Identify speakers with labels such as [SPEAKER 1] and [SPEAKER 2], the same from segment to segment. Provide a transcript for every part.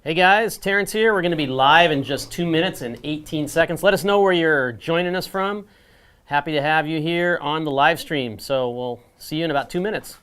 [SPEAKER 1] Hey guys, Terence here. We're going to be live in just 2 minutes and 18 seconds. Let us know where you're joining us from. Happy to have you here on the live stream. So we'll see you in about 2 minutes.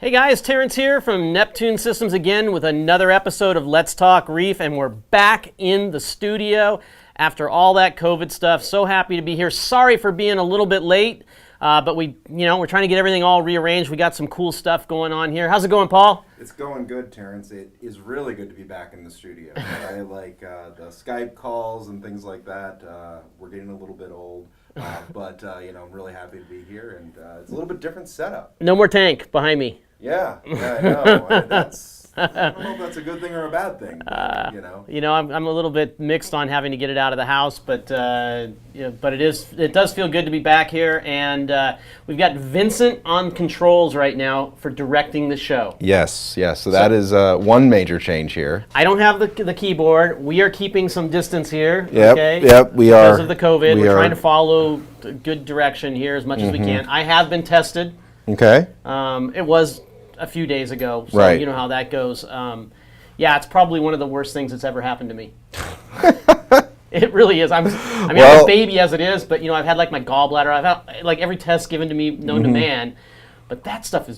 [SPEAKER 1] Hey guys, Terence here from Neptune Systems again with another episode of Let's Talk Reef, and we're back in the studio after all that COVID stuff. So happy to be here. Sorry for being a little bit late, but we're trying to get everything all rearranged. We got some cool stuff going on here. How's it going, Paul?
[SPEAKER 2] It's going good, Terence. It is really good to be back in the studio. I like the Skype calls and things like that. We're getting a little bit old. But I'm really happy to be here, and it's a little bit different setup.
[SPEAKER 1] No more tank behind me.
[SPEAKER 2] Yeah, I know. I don't know if that's a good thing or a bad thing. But,
[SPEAKER 1] I'm a little bit mixed on having to get it out of the house, but it does feel good to be back here, and we've got Vincent on controls right now for directing the show.
[SPEAKER 3] Yes. So that is one major change here.
[SPEAKER 1] I don't have the keyboard. We are keeping some distance here.
[SPEAKER 3] Yep, we are.
[SPEAKER 1] Because of the COVID, we're trying to follow the good direction here as much as we can. I have been tested.
[SPEAKER 3] Okay.
[SPEAKER 1] It was a few days ago, so
[SPEAKER 3] right.
[SPEAKER 1] You know how that goes. It's probably one of the worst things that's ever happened to me. It really is. I'm a baby as it is, but I've had like my gallbladder. I've had like every test given to me known to man. But that stuff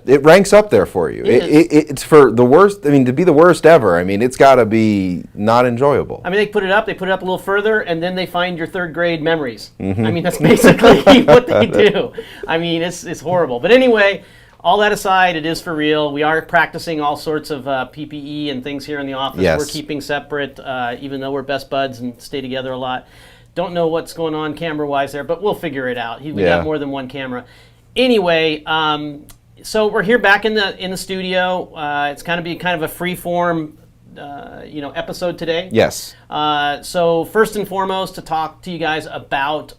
[SPEAKER 3] it ranks up there for you. It's for the worst. I mean, to be the worst ever. I mean, it's got to be not enjoyable.
[SPEAKER 1] I mean, they put it up a little further, and then they find your third grade memories. I mean, that's basically what they do. I mean, it's horrible. But anyway, all that aside, it is for real. We are practicing all sorts of PPE and things here in the office.
[SPEAKER 3] Yes.
[SPEAKER 1] We're keeping separate, even though we're best buds and stay together a lot. Don't know what's going on camera-wise there, but we'll figure it out. We got more than one camera. Anyway, so we're here back in the studio. It's kind of a free-form, episode today.
[SPEAKER 3] Yes.
[SPEAKER 1] So first and foremost, to talk to you guys about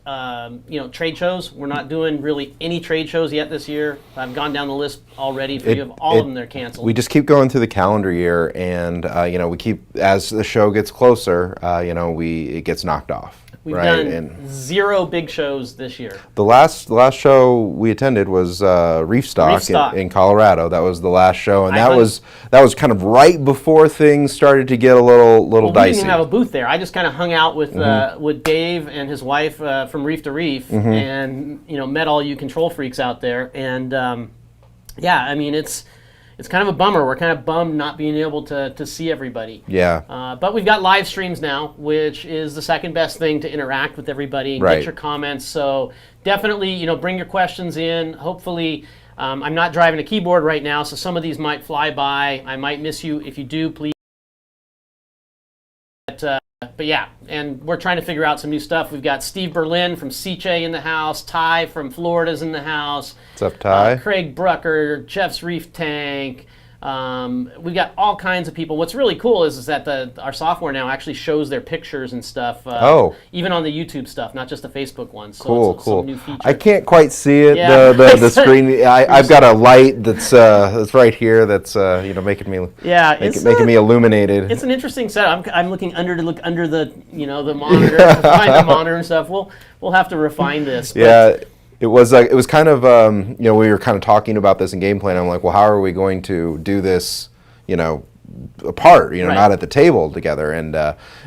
[SPEAKER 1] trade shows. We're not doing really any trade shows yet this year. I've gone down the list already for you. All of them they're canceled.
[SPEAKER 3] We just keep going through the calendar year, and we keep, as the show gets closer, it gets knocked off.
[SPEAKER 1] We've
[SPEAKER 3] right?
[SPEAKER 1] done
[SPEAKER 3] And
[SPEAKER 1] 0 big shows this year.
[SPEAKER 3] the last show we attended was Reef Stock in Colorado. That was the last show, and that was kind of right before things started to get a little
[SPEAKER 1] We
[SPEAKER 3] dicey.
[SPEAKER 1] didn't even have a booth there. I just kind of hung out with Dave and his wife from Reef to Reef, and met all you control freaks out there. And yeah, I mean it's kind of a bummer. We're kind of bummed not being able to see everybody.
[SPEAKER 3] Yeah.
[SPEAKER 1] But we've got live streams now, which is the second best thing to interact with everybody and get your comments. So definitely, bring your questions in. Hopefully, I'm not driving a keyboard right now, so some of these might fly by. I might miss you. If you do, please. But yeah, and we're trying to figure out some new stuff. We've got Steve Berlin from Seche in the house, Ty from Florida's in the house.
[SPEAKER 3] What's up, Ty?
[SPEAKER 1] Craig Brucker, Jeff's Reef Tank. We've got all kinds of people. What's really cool is that our software now actually shows their pictures and stuff. Even on the YouTube stuff, not just the Facebook ones. So
[SPEAKER 3] cool.
[SPEAKER 1] Some new feature.
[SPEAKER 3] I can't quite see it.
[SPEAKER 1] Yeah.
[SPEAKER 3] The screen. I've got a light that's right here. That's making me making me illuminated.
[SPEAKER 1] It's an interesting setup. I'm looking under to look under the the monitor, behind the monitor and stuff. We'll have to refine this.
[SPEAKER 3] Yeah. It was kind of we were kind of talking about this in game plan. I'm like, well, how are we going to do this, apart, not at the table together? And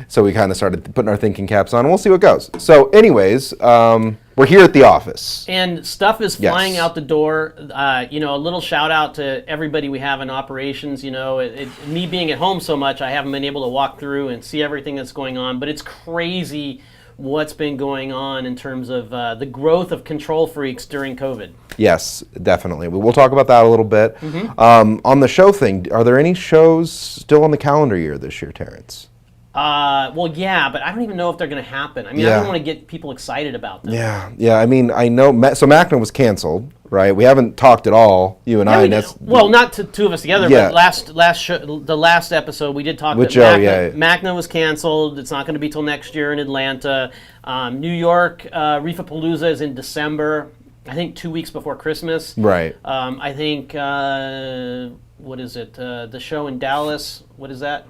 [SPEAKER 3] so we kind of started putting our thinking caps on, and we'll see what goes. So, anyways, we're here at the office,
[SPEAKER 1] and stuff is flying out the door. A little shout out to everybody we have in operations. Me being at home so much, I haven't been able to walk through and see everything that's going on. But it's crazy what's been going on in terms of the growth of control freaks during COVID.
[SPEAKER 3] Yes, definitely. We'll talk about that a little bit. On the show thing, are there any shows still on the calendar year this year, Terrence?
[SPEAKER 1] Well, yeah, but I don't even know if they're going to happen. I mean, I don't want to get people excited about them.
[SPEAKER 3] Yeah. I mean, I know. So MACNA was canceled, right? We haven't talked at all, you and I.
[SPEAKER 1] Not two of us together, but the last episode we did talk
[SPEAKER 3] with
[SPEAKER 1] about
[SPEAKER 3] Joe.
[SPEAKER 1] MACNA was canceled. It's not going to be till next year in Atlanta. New York, Reefapalooza is in December. I think 2 weeks before Christmas.
[SPEAKER 3] Right.
[SPEAKER 1] I think what is it? The show in Dallas. What is that?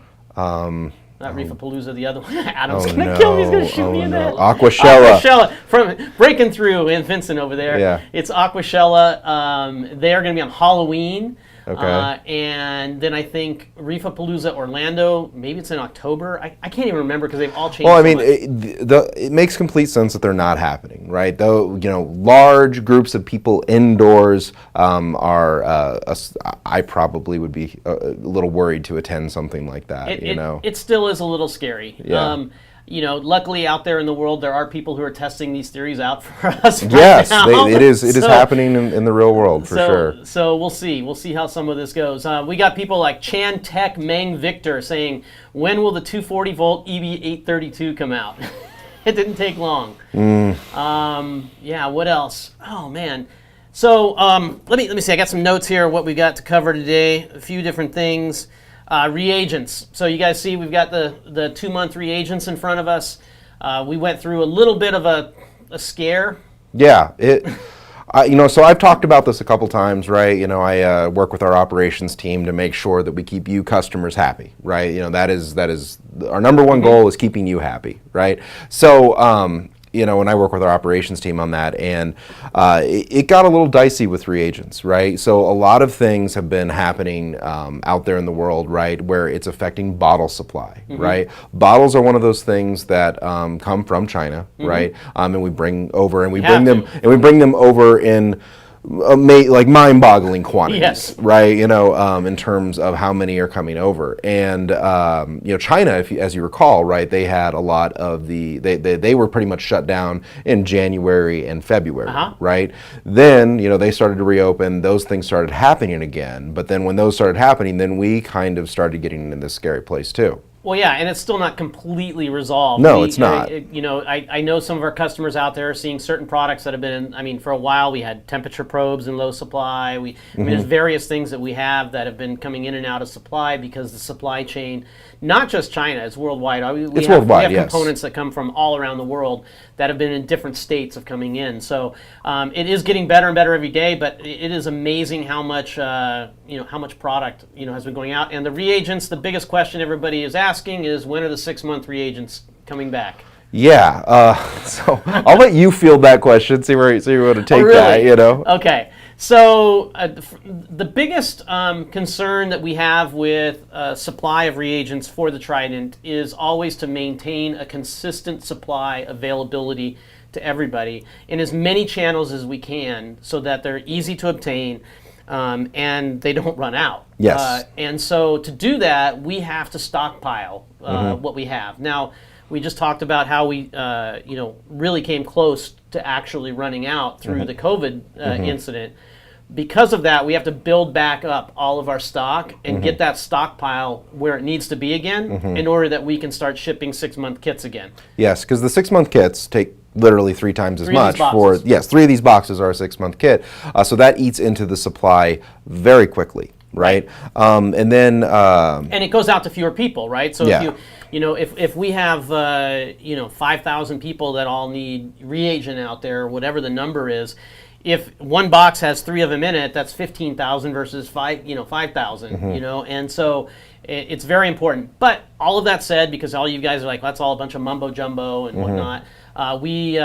[SPEAKER 1] Not Reefapalooza, the other one. Adam's going to kill me. He's going to shoot me in the head.
[SPEAKER 3] Aquashella.
[SPEAKER 1] From Breaking Through in Vincent over there.
[SPEAKER 3] Yeah.
[SPEAKER 1] It's Aquashella. They're going to be on Halloween.
[SPEAKER 3] Okay.
[SPEAKER 1] And then I think Reefapalooza Orlando, maybe it's in October. I can't even remember because they've all changed.
[SPEAKER 3] Well, I mean, it makes complete sense that they're not happening, right? Though, large groups of people indoors I probably would be a little worried to attend something like that.
[SPEAKER 1] It still is a little scary.
[SPEAKER 3] Yeah.
[SPEAKER 1] Luckily out there in the world, there are people who are testing these theories out for us.
[SPEAKER 3] Yes,
[SPEAKER 1] now.
[SPEAKER 3] it is happening in the real world for sure.
[SPEAKER 1] So we'll see. We'll see how some of this goes. We got people like Chan Tech Meng Victor saying, when will the 240 volt EV832 come out? It didn't take long. Yeah, what else? Oh, man. So let me see. I got some notes here, what we got to cover today. A few different things. Reagents. So you guys see we've got the 2-month reagents in front of us. We went through a little bit of a scare. Yeah.
[SPEAKER 3] So I've talked about this a couple times, right? I work with our operations team to make sure that we keep you customers happy, right? That is our number one goal is keeping you happy, right? So, when I work with our operations team on that, and it got a little dicey with reagents, right? So a lot of things have been happening out there in the world, right, where it's affecting bottle supply, right? Bottles are one of those things that come from China, right? And we bring them over in like mind-boggling quantities, right? In terms of how many are coming over, and China, as you recall, right? They had a lot of they were pretty much shut down in January and February, right? Then they started to reopen. Those things started happening again, but then when those started happening, then we kind of started getting in this scary place too.
[SPEAKER 1] Well, yeah, and it's still not completely resolved.
[SPEAKER 3] No, it's not.
[SPEAKER 1] I know some of our customers out there are seeing certain products that have been, for a while we had temperature probes in low supply. There's various things that we have that have been coming in and out of supply because the supply chain, not just China, it's worldwide. We have components that come from all around the world that have been in different states of coming in. So it is getting better and better every day, but it is amazing how much product has been going out. And the reagents, the biggest question everybody is asking is, when are the 6-month reagents coming back?
[SPEAKER 3] Yeah. So I'll let you field that question. See where you want to take
[SPEAKER 1] really?
[SPEAKER 3] that. You know.
[SPEAKER 1] Okay. So the biggest concern that we have with supply of reagents for the Trident is always to maintain a consistent supply availability to everybody in as many channels as we can, so that they're easy to obtain and they don't run out.
[SPEAKER 3] Yes.
[SPEAKER 1] And so to do that, we have to stockpile what we have. Now, we just talked about how we, really came close to actually running out through the COVID incident. Because of that, we have to build back up all of our stock and get that stockpile where it needs to be again in order that we can start shipping 6-month kits again.
[SPEAKER 3] Yes, because the 6-month kits take literally 3 times as much for, yes, 3 of these boxes are a 6-month kit. So that eats into the supply very quickly, right? And then...
[SPEAKER 1] and it goes out to fewer people, right? So
[SPEAKER 3] Yeah.
[SPEAKER 1] if we have 5,000 people that all need reagent out there, whatever the number is, if one box has 3 of them in it, that's 15,000 versus 5,000, and so it's very important. But all of that said, because all you guys are like, that's all a bunch of mumbo jumbo and whatnot, we in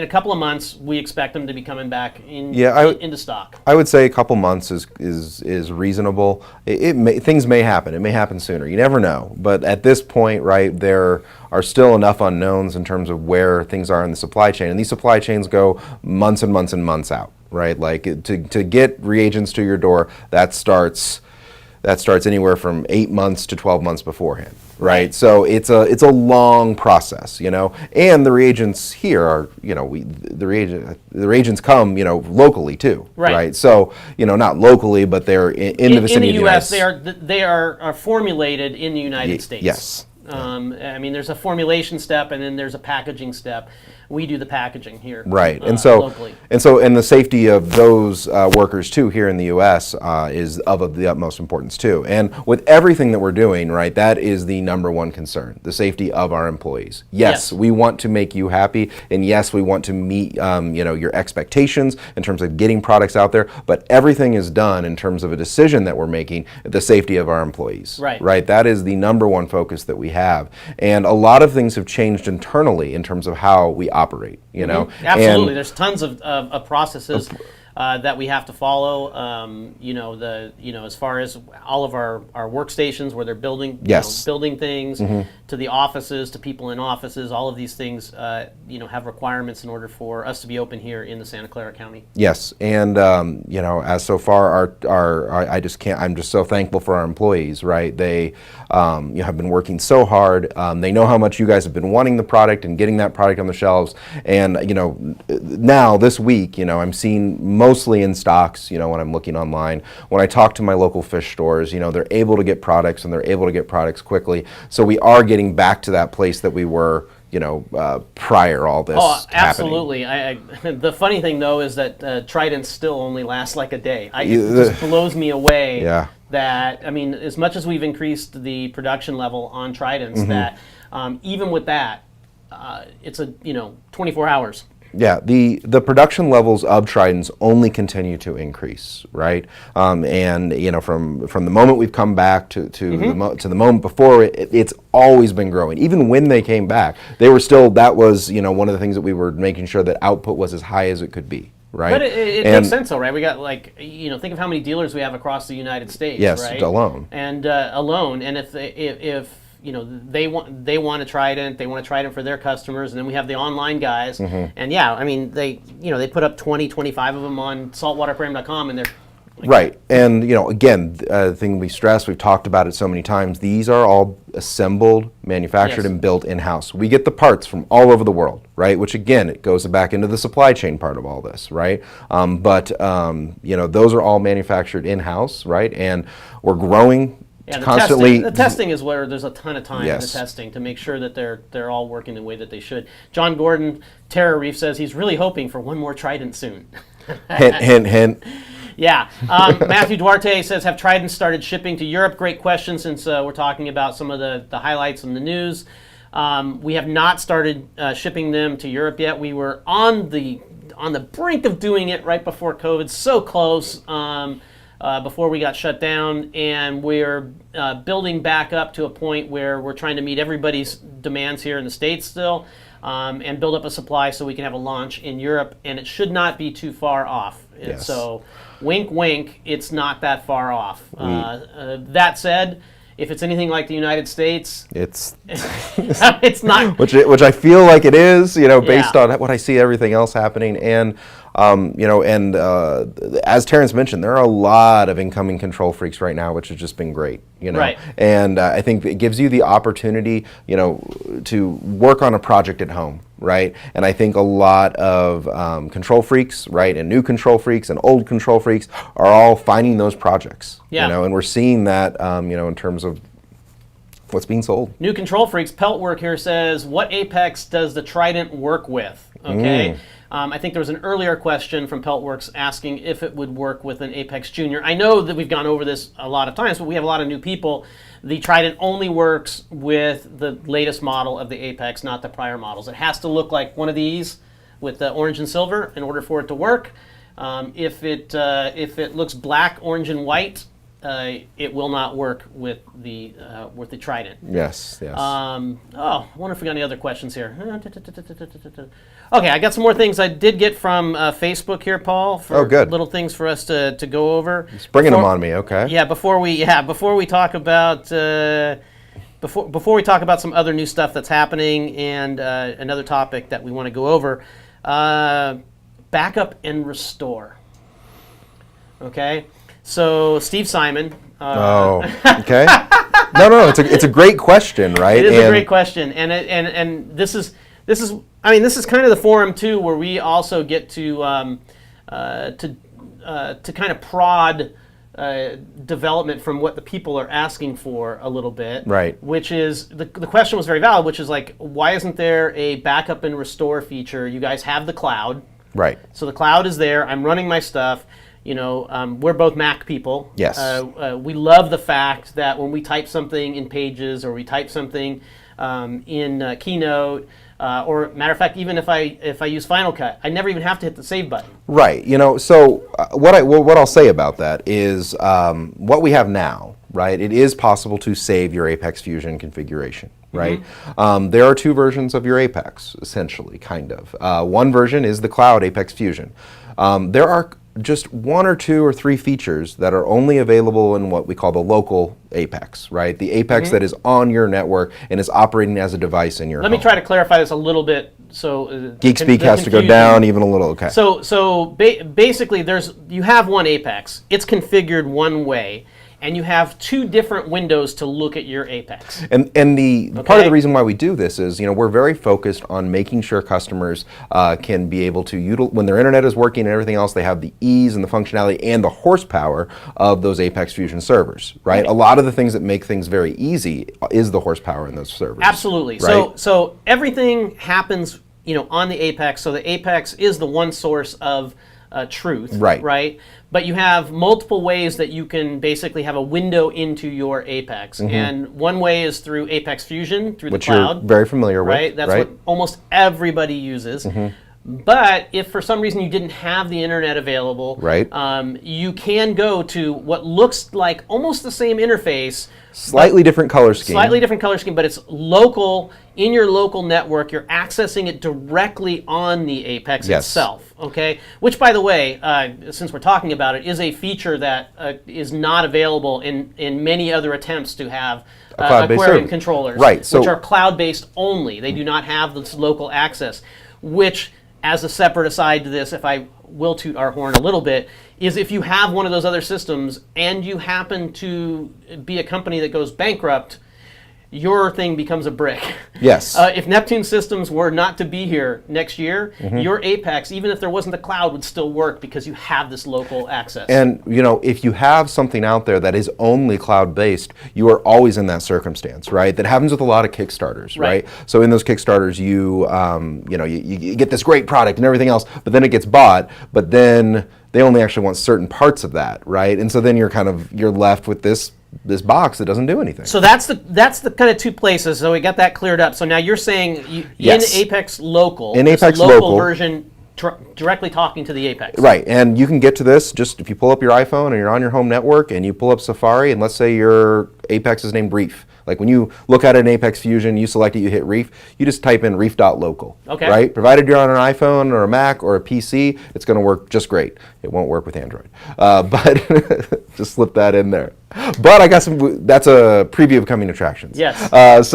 [SPEAKER 1] a couple of months we expect them to be coming back into stock.
[SPEAKER 3] I would say a couple months is reasonable. Things may happen. It may happen sooner. You never know. But at this point, right, there are still enough unknowns in terms of where things are in the supply chain, and these supply chains go months and months and months out, right? Like to get reagents to your door, that starts anywhere from 8 months to 12 months beforehand, right? So it's a long process, and the reagents here are, the reagents come, locally too, right? So, not locally, but they're in the vicinity
[SPEAKER 1] in the U.S.
[SPEAKER 3] of the
[SPEAKER 1] they are formulated in the United States.
[SPEAKER 3] Yes.
[SPEAKER 1] I mean, there's a formulation step, and then there's a packaging step. We do the packaging here,
[SPEAKER 3] right?
[SPEAKER 1] locally.
[SPEAKER 3] And the safety of those workers too here in the U.S. Is of the utmost importance too. And with everything that we're doing, right, that is the number one concern: the safety of our employees. Yes, we want to make you happy, and yes, we want to meet your expectations in terms of getting products out there. But everything is done in terms of a decision that we're making: the safety of our employees. Right. That is the number one focus that we have. And a lot of things have changed internally in terms of how we operate,
[SPEAKER 1] Absolutely. There's tons of processes that we have to follow. As far as all of our workstations where they're building, building things, to the offices, to people in offices, all of these things, have requirements in order for us to be open here in the Santa Clara County.
[SPEAKER 3] Yes, and as so far, I'm just so thankful for our employees. Right, they have been working so hard. They know how much you guys have been wanting the product and getting that product on the shelves. And now this week, I'm seeing mostly in stocks, when I'm looking online. When I talk to my local fish stores, they're able to get products, and they're able to get products quickly. So we are getting back to that place that we were, prior all this
[SPEAKER 1] absolutely.
[SPEAKER 3] happening.
[SPEAKER 1] The funny thing, though, is that Trident still only lasts like a day. It just blows me away that, as much as we've increased the production level on Tridents, that even with that, it's 24 hours.
[SPEAKER 3] Yeah, the production levels of Tridents only continue to increase, right? And from the moment we've come back to the moment before, it's always been growing. Even when they came back, they were still. That was one of the things that we were making sure that output was as high as it could be. Right.
[SPEAKER 1] But it makes sense, though, right? We got think of how many dealers we have across the United States.
[SPEAKER 3] Yes,
[SPEAKER 1] right?
[SPEAKER 3] alone.
[SPEAKER 1] And and if they want to Trident, they want to Trident for their customers, and then we have the online guys, and they put up 20, 25 of them on saltwateraquarium.com, and they're
[SPEAKER 3] right. And again, the thing we stress, we've talked about it so many times, these are all assembled, manufactured, and built in-house. We get the parts from all over the world, right? Which again, it goes back into the supply chain part of all this, right? But those are all manufactured in-house, right? And we're growing.
[SPEAKER 1] Yeah,
[SPEAKER 3] constantly.
[SPEAKER 1] The testing is where there's a ton of time in the testing to make sure that they're all working the way that they should. John Gordon, Reef, says he's really hoping for one more Trident soon.
[SPEAKER 3] Hint, hint, hint.
[SPEAKER 1] Yeah. Matthew Duarte says, have Tridents started shipping to Europe? Great question, since we're talking about some of the highlights in the news. We have not started shipping them to Europe yet. We were on the brink of doing it right before COVID, so close. Before we got shut down, and we're building back up to a point where we're trying to meet everybody's demands here in the States still. and build up a supply so we can have a launch in Europe, and it should not be too far off.
[SPEAKER 3] Yes.
[SPEAKER 1] So, wink, wink, it's not that far off. That said, if it's anything like the United States,
[SPEAKER 3] It's
[SPEAKER 1] it's not.
[SPEAKER 3] which I feel like it is, based
[SPEAKER 1] Yeah.
[SPEAKER 3] on what I see everything else happening, and as Terence mentioned, there are a lot of incoming control freaks right now, which has just been great,
[SPEAKER 1] Right.
[SPEAKER 3] And I think it gives you the opportunity, to work on a project at home, right? And I think a lot of control freaks, right, and new control freaks and old control freaks are all finding those projects,
[SPEAKER 1] Yeah.
[SPEAKER 3] and we're seeing that, in terms of what's being sold.
[SPEAKER 1] New control freaks. Peltwork here says, what apex does the Trident work with? Okay. I think there was an earlier question from Peltworks asking if it would work with an Apex Junior. I know that we've gone over this a lot of times, but we have a lot of new people. The Trident only works with the latest model of the Apex, not the prior models. It has to look like one of these with the orange and silver in order for it to work. If it looks black, orange, and white, it will not work with the Trident.
[SPEAKER 3] Yes.
[SPEAKER 1] I wonder if we got any other questions here. Okay, I got some more things I did get from Facebook here, Paul. For
[SPEAKER 3] good.
[SPEAKER 1] Little things for us to go over.
[SPEAKER 3] It's bringing them on me, okay?
[SPEAKER 1] Yeah, before we talk about before we talk about some other new stuff that's happening and another topic that we want to go over, backup and restore. Okay. So Steve Simon.
[SPEAKER 3] Okay. No, it's a great question, right?
[SPEAKER 1] It is a great question, and this is kind of the forum too where we also get to kind of prod development from what the people are asking for a little bit.
[SPEAKER 3] Right.
[SPEAKER 1] Which is the question was very valid, which is like, why isn't there a backup and restore feature? You guys have the cloud.
[SPEAKER 3] Right.
[SPEAKER 1] So the cloud is there. I'm running my stuff. We're both Mac people.
[SPEAKER 3] Yes.
[SPEAKER 1] We love the fact that when we type something in Pages or we type something in Keynote, or matter of fact, even if I use Final Cut, I never even have to hit the save button.
[SPEAKER 3] Right. So what I'll say about that is what we have now, right? It is possible to save your Apex Fusion configuration. Right. There are two versions of your Apex, essentially, kind of. One version is the cloud Apex Fusion. There are just one or two or three features that are only available in what we call the local Apex, right? The Apex that is on your network and is operating as a device in your home.
[SPEAKER 1] Let me try to clarify this a little bit. So
[SPEAKER 3] GeekSpeak has to go down even a little. Okay.
[SPEAKER 1] So basically, you have one Apex. It's configured one way, and you have two different windows to look at your Apex.
[SPEAKER 3] And the part of the reason why we do this is, we're very focused on making sure customers can be able to when their internet is working and everything else, they have the ease and the functionality and the horsepower of those Apex Fusion servers, right? A lot of the things that make things very easy is the horsepower in those servers.
[SPEAKER 1] Absolutely.
[SPEAKER 3] Right?
[SPEAKER 1] So everything happens, on the Apex. So the Apex is the one source of truth, right? But you have multiple ways that you can basically have a window into your Apex, and one way is through Apex Fusion through
[SPEAKER 3] Which
[SPEAKER 1] the cloud.
[SPEAKER 3] you're very familiar with,
[SPEAKER 1] right? That's what almost everybody uses. But if for some reason you didn't have the internet available, you can go to what looks like almost the same interface.
[SPEAKER 3] Slightly different color scheme.
[SPEAKER 1] But it's local, in your local network. You're accessing it directly on the Apex itself, okay? Which, by the way, since we're talking about it, is a feature that is not available in many other attempts to have aquarium controllers, which are cloud-based only. They do not have this local access, which, as a separate aside to this, if I will toot our horn a little bit, is if you have one of those other systems and you happen to be a company that goes bankrupt, your thing becomes a brick.
[SPEAKER 3] Yes.
[SPEAKER 1] If Neptune systems were not to be here next year, your Apex, even if there wasn't a cloud, would still work because you have this local access.
[SPEAKER 3] And if you have something out there that is only cloud-based, you are always in that circumstance, right? That happens with a lot of Kickstarters, right? So in those Kickstarters, you get this great product and everything else, but then it gets bought, but then they only actually want certain parts of that, right? And so then you're left with this box that doesn't do anything.
[SPEAKER 1] So that's the kind of two places. So we got that cleared up. So now you're saying in Apex Local,
[SPEAKER 3] in Apex
[SPEAKER 1] local version, directly talking to the Apex.
[SPEAKER 3] Right, and you can get to this just if you pull up your iPhone and you're on your home network and you pull up Safari, and let's say your Apex is named Reef. Like when you look at an Apex Fusion, you select it, you hit Reef, you just type in reef.local,
[SPEAKER 1] Okay.
[SPEAKER 3] right? Provided you're on an iPhone or a Mac or a PC, it's going to work just great. It won't work with Android, but just slip that in there. But I got that's a preview of coming attractions.
[SPEAKER 1] Yes.
[SPEAKER 3] And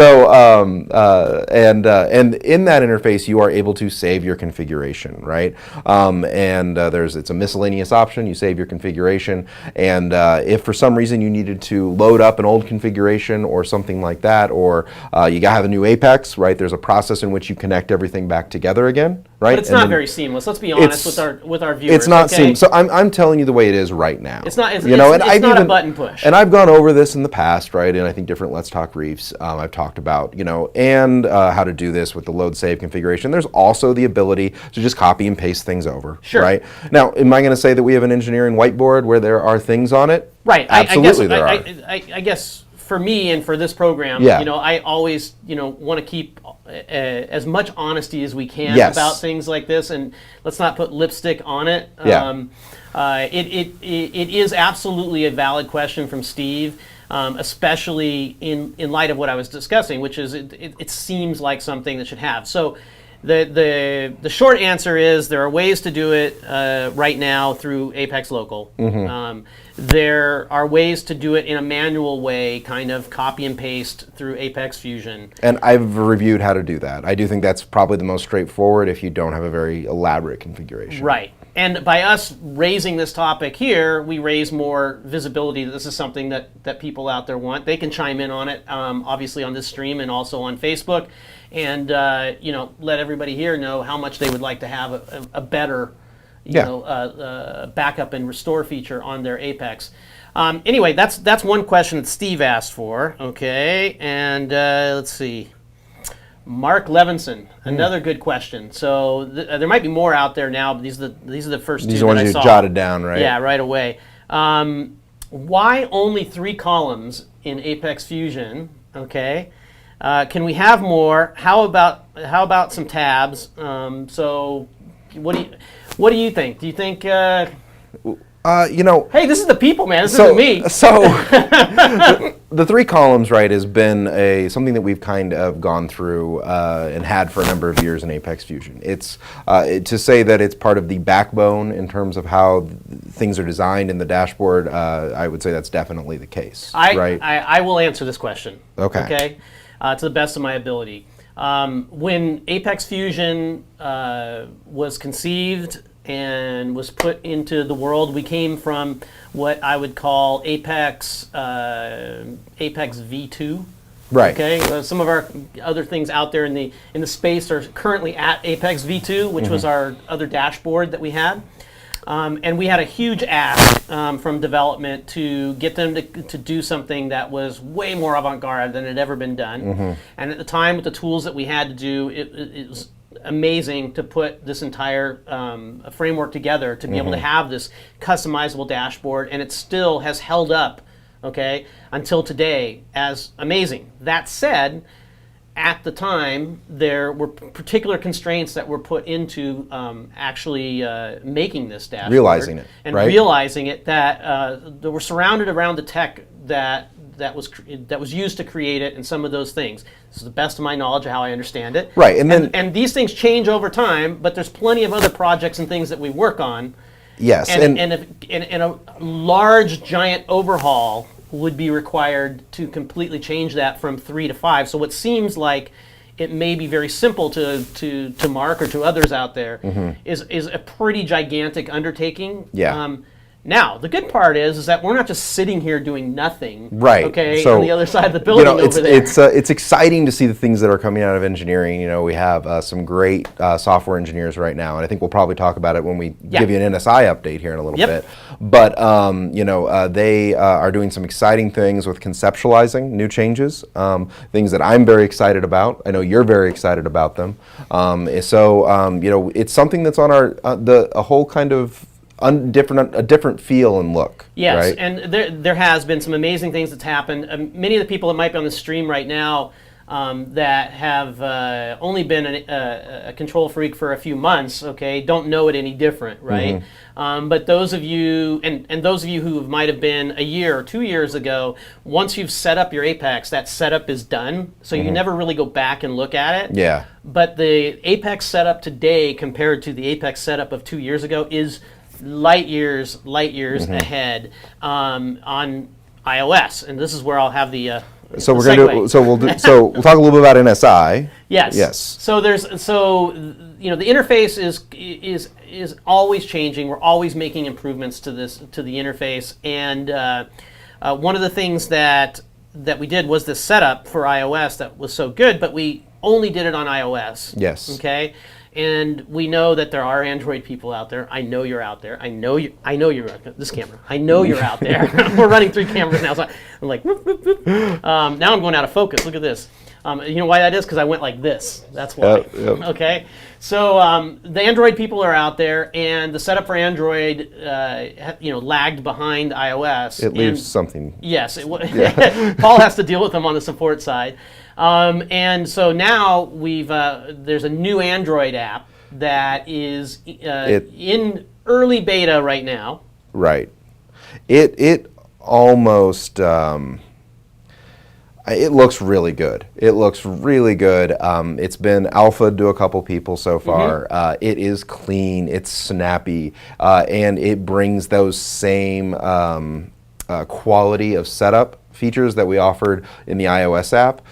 [SPEAKER 3] in that interface, you are able to save your configuration, right? It's a miscellaneous option. You save your configuration, and if for some reason you needed to load up an old configuration or something like that, or you have a new Apex, right? There's a process in which you connect everything back together again, right?
[SPEAKER 1] But it's not very seamless. Let's be honest with our viewers.
[SPEAKER 3] It's not
[SPEAKER 1] okay?
[SPEAKER 3] seamless. So I'm telling you the way it is right now.
[SPEAKER 1] It's not. It's not a button push.
[SPEAKER 3] And I've gone over this in the past, right? And I think different Let's Talk Reefs, I've talked about, how to do this with the load save configuration. There's also the ability to just copy and paste things over,
[SPEAKER 1] sure.
[SPEAKER 3] right? Now, am I going to say that we have an engineering whiteboard where there are things on it?
[SPEAKER 1] Right.
[SPEAKER 3] Absolutely, there are.
[SPEAKER 1] I guess for me and for this program,
[SPEAKER 3] Yeah.
[SPEAKER 1] I always, want to keep as much honesty as we can
[SPEAKER 3] Yes.
[SPEAKER 1] about things like this, and let's not put lipstick on it.
[SPEAKER 3] Yeah.
[SPEAKER 1] It is absolutely a valid question from Steve, especially in light of what I was discussing, which is it seems like something that should have. So the short answer is there are ways to do it right now through Apex Local.
[SPEAKER 3] Mm-hmm.
[SPEAKER 1] There are ways to do it in a manual way, kind of copy and paste through Apex Fusion.
[SPEAKER 3] And I've reviewed how to do that. I do think that's probably the most straightforward if you don't have a very elaborate configuration.
[SPEAKER 1] Right. And by us raising this topic here, we raise more visibility that this is something that people out there want. They can chime in on it, obviously on this stream and also on Facebook, and let everybody here know how much they would like to have a better backup and restore feature on their Apex. Anyway, that's one question that Steve asked for. Okay, and let's see. Mark Levinson, another good question. So there might be more out there now, but these are the first two
[SPEAKER 3] These are ones
[SPEAKER 1] that I
[SPEAKER 3] you
[SPEAKER 1] saw.
[SPEAKER 3] jotted down, right?
[SPEAKER 1] Yeah, right away. Why only 3 columns in Apex Fusion? Okay, can we have more? How about some tabs? So what do you think? Do you think? Hey, this is the people, man. This isn't me.
[SPEAKER 3] So the 3 columns, right, has been something that we've kind of gone through and had for a number of years in Apex Fusion. It's to say that it's part of the backbone in terms of how things are designed in the dashboard. I would say that's definitely the case. Right?
[SPEAKER 1] I will answer this question.
[SPEAKER 3] Okay.
[SPEAKER 1] Okay. To the best of my ability. When Apex Fusion was conceived and was put into the world, we came from what I would call Apex V2.
[SPEAKER 3] Right.
[SPEAKER 1] Okay. Some of our other things out there in the space are currently at Apex V2, which was our other dashboard that we had. And we had a huge ask from development to get them to do something that was way more avant-garde than had ever been done. And at the time, with the tools that we had to do, it was amazing to put this entire framework together to be able to have this customizable dashboard, and it still has held up, okay, until today as amazing. That said, at the time, there were particular constraints that were put into actually making this dashboard.
[SPEAKER 3] Realizing it,
[SPEAKER 1] and
[SPEAKER 3] right?
[SPEAKER 1] realizing it that were surrounded around the tech that was used to create it, and some of those things. This is the best of my knowledge of how I understand it.
[SPEAKER 3] Right, and
[SPEAKER 1] these things change over time, but there's plenty of other projects and things that we work on.
[SPEAKER 3] Yes,
[SPEAKER 1] and a large giant overhaul would be required to completely change that from 3 to 5. So what seems like it may be very simple to Mark or to others out there is a pretty gigantic undertaking.
[SPEAKER 3] Yeah.
[SPEAKER 1] Now, the good part is that we're not just sitting here doing nothing,
[SPEAKER 3] right?
[SPEAKER 1] Okay,
[SPEAKER 3] so,
[SPEAKER 1] on the other side of the building over there.
[SPEAKER 3] It's exciting to see the things that are coming out of engineering. We have some great software engineers right now, and I think we'll probably talk about it when we give you an NSI update here in a little bit. But they are doing some exciting things with conceptualizing new changes, things that I'm very excited about. I know you're very excited about them. It's something that's on a whole kind of a different feel and look.
[SPEAKER 1] Yes,
[SPEAKER 3] right?
[SPEAKER 1] and there has been some amazing things that's happened. Many of the people that might be on the stream right now that have only been a control freak for a few months, okay, don't know it any different, right? But those of you, and those of you who might have been a year or 2 years ago, once you've set up your Apex, that setup is done. So you never really go back and look at it.
[SPEAKER 3] Yeah.
[SPEAKER 1] But the Apex setup today compared to the Apex setup of 2 years ago is light years ahead on iOS. And this is where I'll have the
[SPEAKER 3] So we're
[SPEAKER 1] the
[SPEAKER 3] going to
[SPEAKER 1] segue.
[SPEAKER 3] we'll talk a little bit about NSI.
[SPEAKER 1] Yes.
[SPEAKER 3] Yes.
[SPEAKER 1] So the interface is always changing. We're always making improvements to the interface, and one of the things that we did was this setup for iOS that was so good, but we only did it on iOS.
[SPEAKER 3] Yes.
[SPEAKER 1] Okay. And we know that there are Android people out there. I know you're out there. I know you're this camera. I know you're out there. We're running 3 cameras now, so I'm like, whoop, whoop, whoop. Now I'm going out of focus. Look at this. You know why that is? Because I went like this. That's why.
[SPEAKER 3] Yep.
[SPEAKER 1] Okay. So the Android people are out there, and the setup for Android, lagged behind iOS.
[SPEAKER 3] It leaves something.
[SPEAKER 1] Yes. Paul has to deal with them on the support side. And so now there's a new Android app that is in early beta right now.
[SPEAKER 3] Right. It almost it looks really good. It looks really good. It's been alpha to a couple people so far. It is clean. It's snappy, and it brings those same quality of setup features that we offered in the iOS app.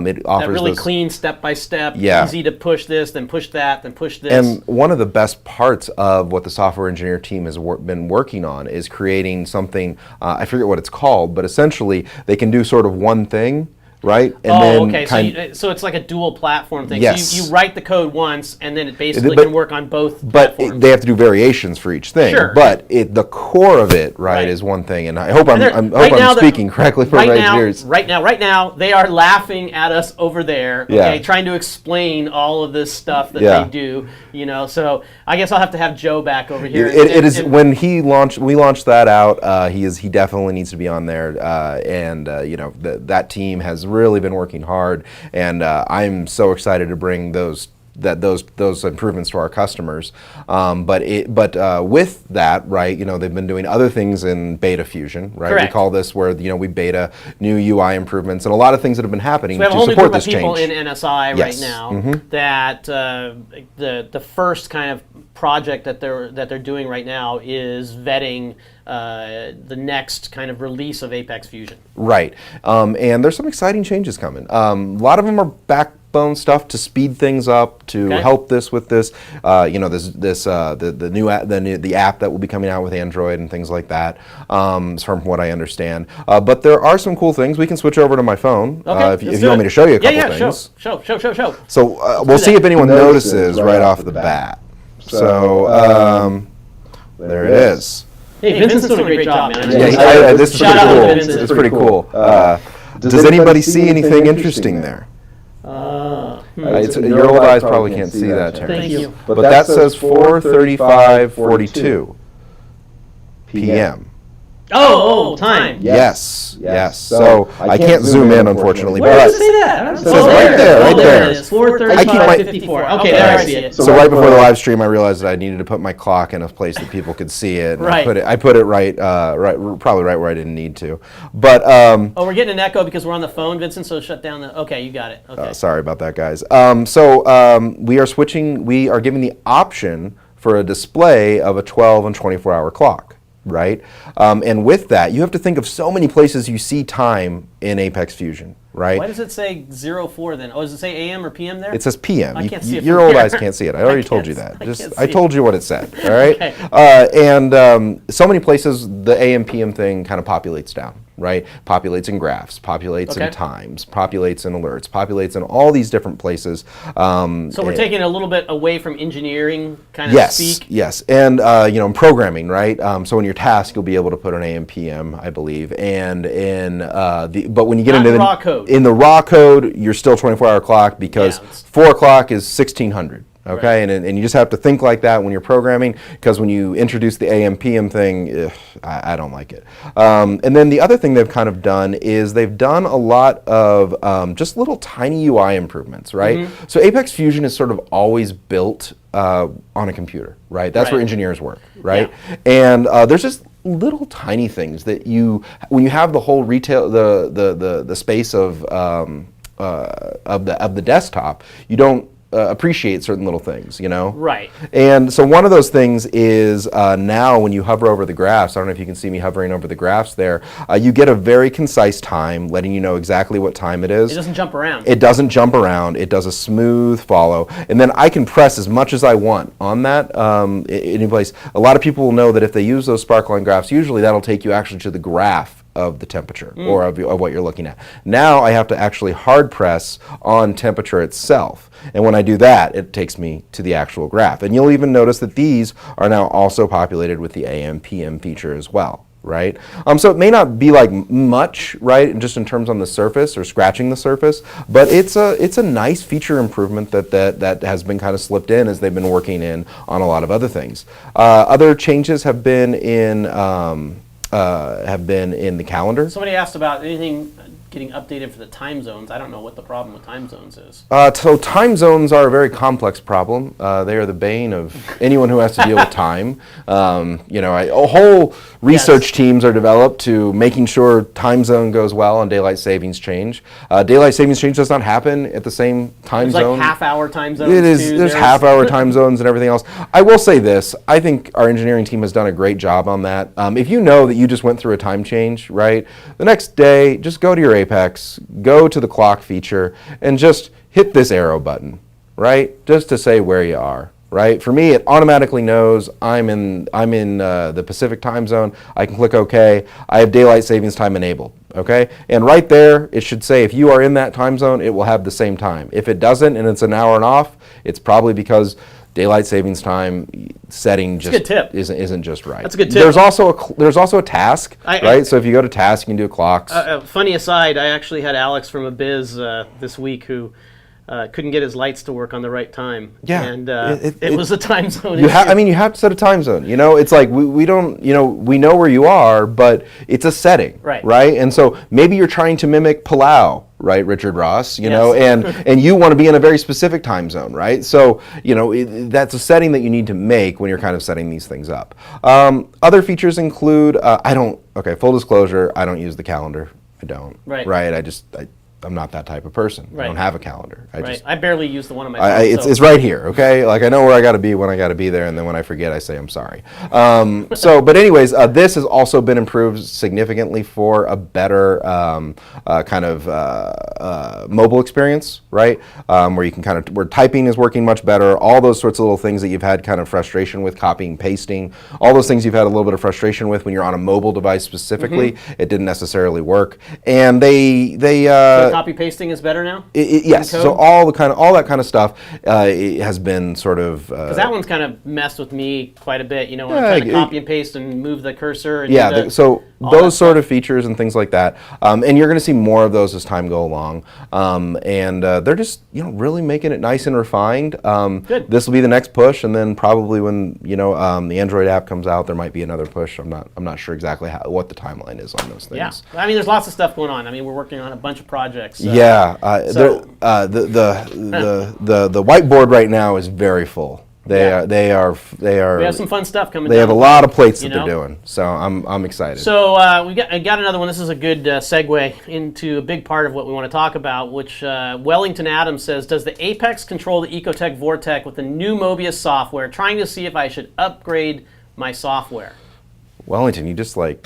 [SPEAKER 3] It offers
[SPEAKER 1] that really
[SPEAKER 3] those
[SPEAKER 1] clean step-by-step,
[SPEAKER 3] Yeah.
[SPEAKER 1] easy to push this, then push that, then push this.
[SPEAKER 3] And one of the best parts of what the software engineer team has been working on is creating something, I forget what it's called, but essentially they can do sort of one thing, right? And
[SPEAKER 1] okay. So it's like a dual platform thing.
[SPEAKER 3] Yes.
[SPEAKER 1] So you write the code once, and then it basically
[SPEAKER 3] But-
[SPEAKER 1] can work on both
[SPEAKER 3] But
[SPEAKER 1] platforms.
[SPEAKER 3] they have to do variations for each thing.
[SPEAKER 1] Sure.
[SPEAKER 3] But the core of it, right, is one thing. And I hope I'm speaking correctly for my engineers.
[SPEAKER 1] Right now, they are laughing at us over there, okay, trying to explain all of this stuff that they do, So I guess I'll have to have Joe back over here.
[SPEAKER 3] It is when we launched that out. He definitely needs to be on there, and that team has really been working hard, and I'm so excited to bring those improvements to our customers. But with that, right, they've been doing other things in beta fusion, right?
[SPEAKER 1] Correct.
[SPEAKER 3] We call this where we beta new UI improvements and a lot of things that have been happening
[SPEAKER 1] We have a
[SPEAKER 3] to
[SPEAKER 1] whole new
[SPEAKER 3] support
[SPEAKER 1] group of
[SPEAKER 3] this
[SPEAKER 1] people
[SPEAKER 3] change.
[SPEAKER 1] in NSI
[SPEAKER 3] Yes.
[SPEAKER 1] right now that the first kind of project that they're doing right now is vetting the next kind of release of Apex Fusion.
[SPEAKER 3] Right, and there's some exciting changes coming. A lot of them are backbone stuff to speed things up, to help this with this. The app that will be coming out with Android and things like that, from what I understand. But there are some cool things. We can switch over to my phone if you want me to show you a couple things.
[SPEAKER 1] Show.
[SPEAKER 3] So we'll see if anyone notices right off the bat. So there it is.
[SPEAKER 1] Hey, Vincent's doing a great job, man.
[SPEAKER 3] This is pretty
[SPEAKER 1] Shout out to
[SPEAKER 3] cool.
[SPEAKER 1] Vincent.
[SPEAKER 3] It's pretty cool. Does anybody see anything interesting there? Your old eyes probably can't see that, Terrence.
[SPEAKER 1] Thank you.
[SPEAKER 3] But that says 4:35:42 p.m.
[SPEAKER 1] Oh, time.
[SPEAKER 3] Yes. So I can't zoom in, unfortunately.
[SPEAKER 1] Where
[SPEAKER 3] But
[SPEAKER 1] does it say that?
[SPEAKER 3] It says right there.
[SPEAKER 1] There it is. 4:35:54. Okay, there I see it.
[SPEAKER 3] So right before the live stream, I realized that I needed to put my clock in a place that people could see it. And
[SPEAKER 1] Right.
[SPEAKER 3] I put it right, probably right where I didn't need to. But
[SPEAKER 1] We're getting an echo because we're on the phone, Vincent. So shut down the. Okay, you got it. Okay.
[SPEAKER 3] sorry about that, guys. We are switching. We are giving the option for a display of a 12 and 24-hour clock. Right? And with that, you have to think of so many places you see time in Apex Fusion, right?
[SPEAKER 1] Why does it say 04 then? Oh, does it say AM or PM there?
[SPEAKER 3] It says PM.
[SPEAKER 1] I can't see it
[SPEAKER 3] Your
[SPEAKER 1] from
[SPEAKER 3] old
[SPEAKER 1] here.
[SPEAKER 3] eyes can't see it. I already told you that. I
[SPEAKER 1] see
[SPEAKER 3] told you what it said, all right?
[SPEAKER 1] Okay.
[SPEAKER 3] And so many places, the AM, PM thing kind of populates down, right? Populates in graphs, populates in times, populates in alerts, populates in all these different places.
[SPEAKER 1] So we're taking a little bit away from engineering kind of speak.
[SPEAKER 3] Yes, and in programming, right? So in your task, you'll be able to put an AM, PM, I believe, and but when you get into
[SPEAKER 1] raw code.
[SPEAKER 3] In the raw code, you're still 24-hour clock because
[SPEAKER 1] Yeah,
[SPEAKER 3] 4 o'clock is 1600. Okay, and you just have to think like that when you're programming, because when you introduce the AM PM thing, I don't like it. And then the other thing they've kind of done is they've done a lot of just little tiny UI improvements, right? So Apex Fusion is sort of always built on a computer, right? That's where engineers work, right? And there's just little tiny things that when you have the whole the space of the desktop, you don't appreciate certain little things, you know?
[SPEAKER 1] Right.
[SPEAKER 3] And so one of those things is now when you hover over the graphs, I don't know if you can see me hovering over the graphs there, you get a very concise time letting you know exactly what time it is.
[SPEAKER 1] It doesn't jump around.
[SPEAKER 3] It doesn't jump around. It does a smooth follow. And then I can press as much as I want on that any place. A lot of people will know that if they use those sparkline graphs, usually that'll take you actually to the graph of the temperature or of what you're looking at. Now I have to actually hard press on temperature itself. And when I do that, it takes me to the actual graph. And you'll even notice that these are now also populated with the AM PM feature as well, right? So it may not be like much, right, just in terms on the surface or scratching the surface, but it's a nice feature improvement that has been kind of slipped in as they've been working in on a lot of other things. Other changes have been in the calendar.
[SPEAKER 1] Somebody asked about anything getting updated for the time zones. I don't know what the problem with time zones is.
[SPEAKER 3] So time zones are a very complex problem. They are the bane of anyone who has to deal with time. Whole research teams are developed to making sure time zone goes well and daylight savings change. Daylight savings change does not happen at the same time zone.
[SPEAKER 1] Like half-hour time zones.
[SPEAKER 3] It is. There's half-hour time zones and everything else. I will say this: I think our engineering team has done a great job on that. If you know that you just went through a time change, right? The next day, just go to your Apex, go to the clock feature, and just hit this arrow button, right? Just to say where you are, right? For me, it automatically knows I'm in the Pacific time zone. I can click OK. I have daylight savings time enabled, okay? And right there, it should say if you are in that time zone, it will have the same time. If it doesn't and it's an hour and off, it's probably because daylight savings time setting just isn't just right.
[SPEAKER 1] That's a good tip.
[SPEAKER 3] There's also a task, right? So if you go to task, you can do clocks.
[SPEAKER 1] Funny aside, I actually had Alex from a biz this week who couldn't get his lights to work on the right time.
[SPEAKER 3] Yeah,
[SPEAKER 1] and it was a time zone issue.
[SPEAKER 3] You have to set a time zone. You know, it's like we don't. You know, we know where you are, but it's a setting, right? And so maybe you're trying to mimic Palau. Right, Richard Ross, you know, and you want to be in a very specific time zone, right? So, you know, that's a setting that you need to make when you're kind of setting these things up. Other features include, full disclosure, I don't use the calendar. I don't. Right. I'm not that type of person. I don't have a calendar.
[SPEAKER 1] I barely use the one on my phone.
[SPEAKER 3] It's right here, okay? Like I know where I got to be when I got to be there, and then when I forget, I say I'm sorry. But anyways, this has also been improved significantly for a better kind of mobile experience, right? Where you can where typing is working much better. All those sorts of little things that you've had kind of frustration with, copying, pasting, all those things you've had a little bit of frustration with when you're on a mobile device specifically. It didn't necessarily work, and they
[SPEAKER 1] copy pasting is better now?
[SPEAKER 3] Yes. So all that kind of stuff has been sort of
[SPEAKER 1] because that one's kind of messed with me quite a bit. You know, when I'm trying to copy and paste and move the cursor. And
[SPEAKER 3] so those sort of features and things like that, and you're going to see more of those as time go along. And they're just really making it nice and refined.
[SPEAKER 1] Good.
[SPEAKER 3] This will be the next push, and then probably when the Android app comes out, there might be another push. I'm not sure exactly what the timeline is on those things.
[SPEAKER 1] Yeah. I mean, there's lots of stuff going on. I mean, we're working on a bunch of projects.
[SPEAKER 3] The whiteboard right now is very full. They are.
[SPEAKER 1] We have some fun stuff coming.
[SPEAKER 3] They have a lot of plates that they're doing, so I'm excited.
[SPEAKER 1] So I got another one. This is a good segue into a big part of what we want to talk about, which Wellington Adams says, does the Apex control the Ecotech Vortec with the new Mobius software? Trying to see if I should upgrade my software.
[SPEAKER 3] Wellington, you just teed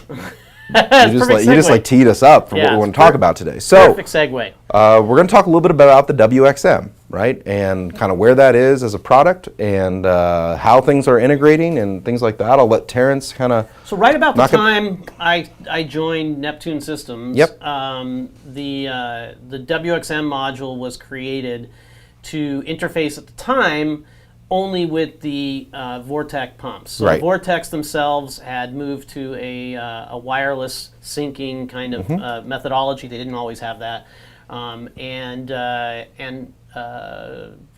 [SPEAKER 3] us up for what we want to talk about today. So,
[SPEAKER 1] perfect segue.
[SPEAKER 3] We're going to talk a little bit about the WXM, right, and kind of where that is as a product and how things are integrating and things like that. I'll let Terence kind of.
[SPEAKER 1] So right about the time I joined Neptune Systems, the WXM module was created to interface at the time only with the Vortec pumps. So Vortex themselves had moved to a wireless syncing kind of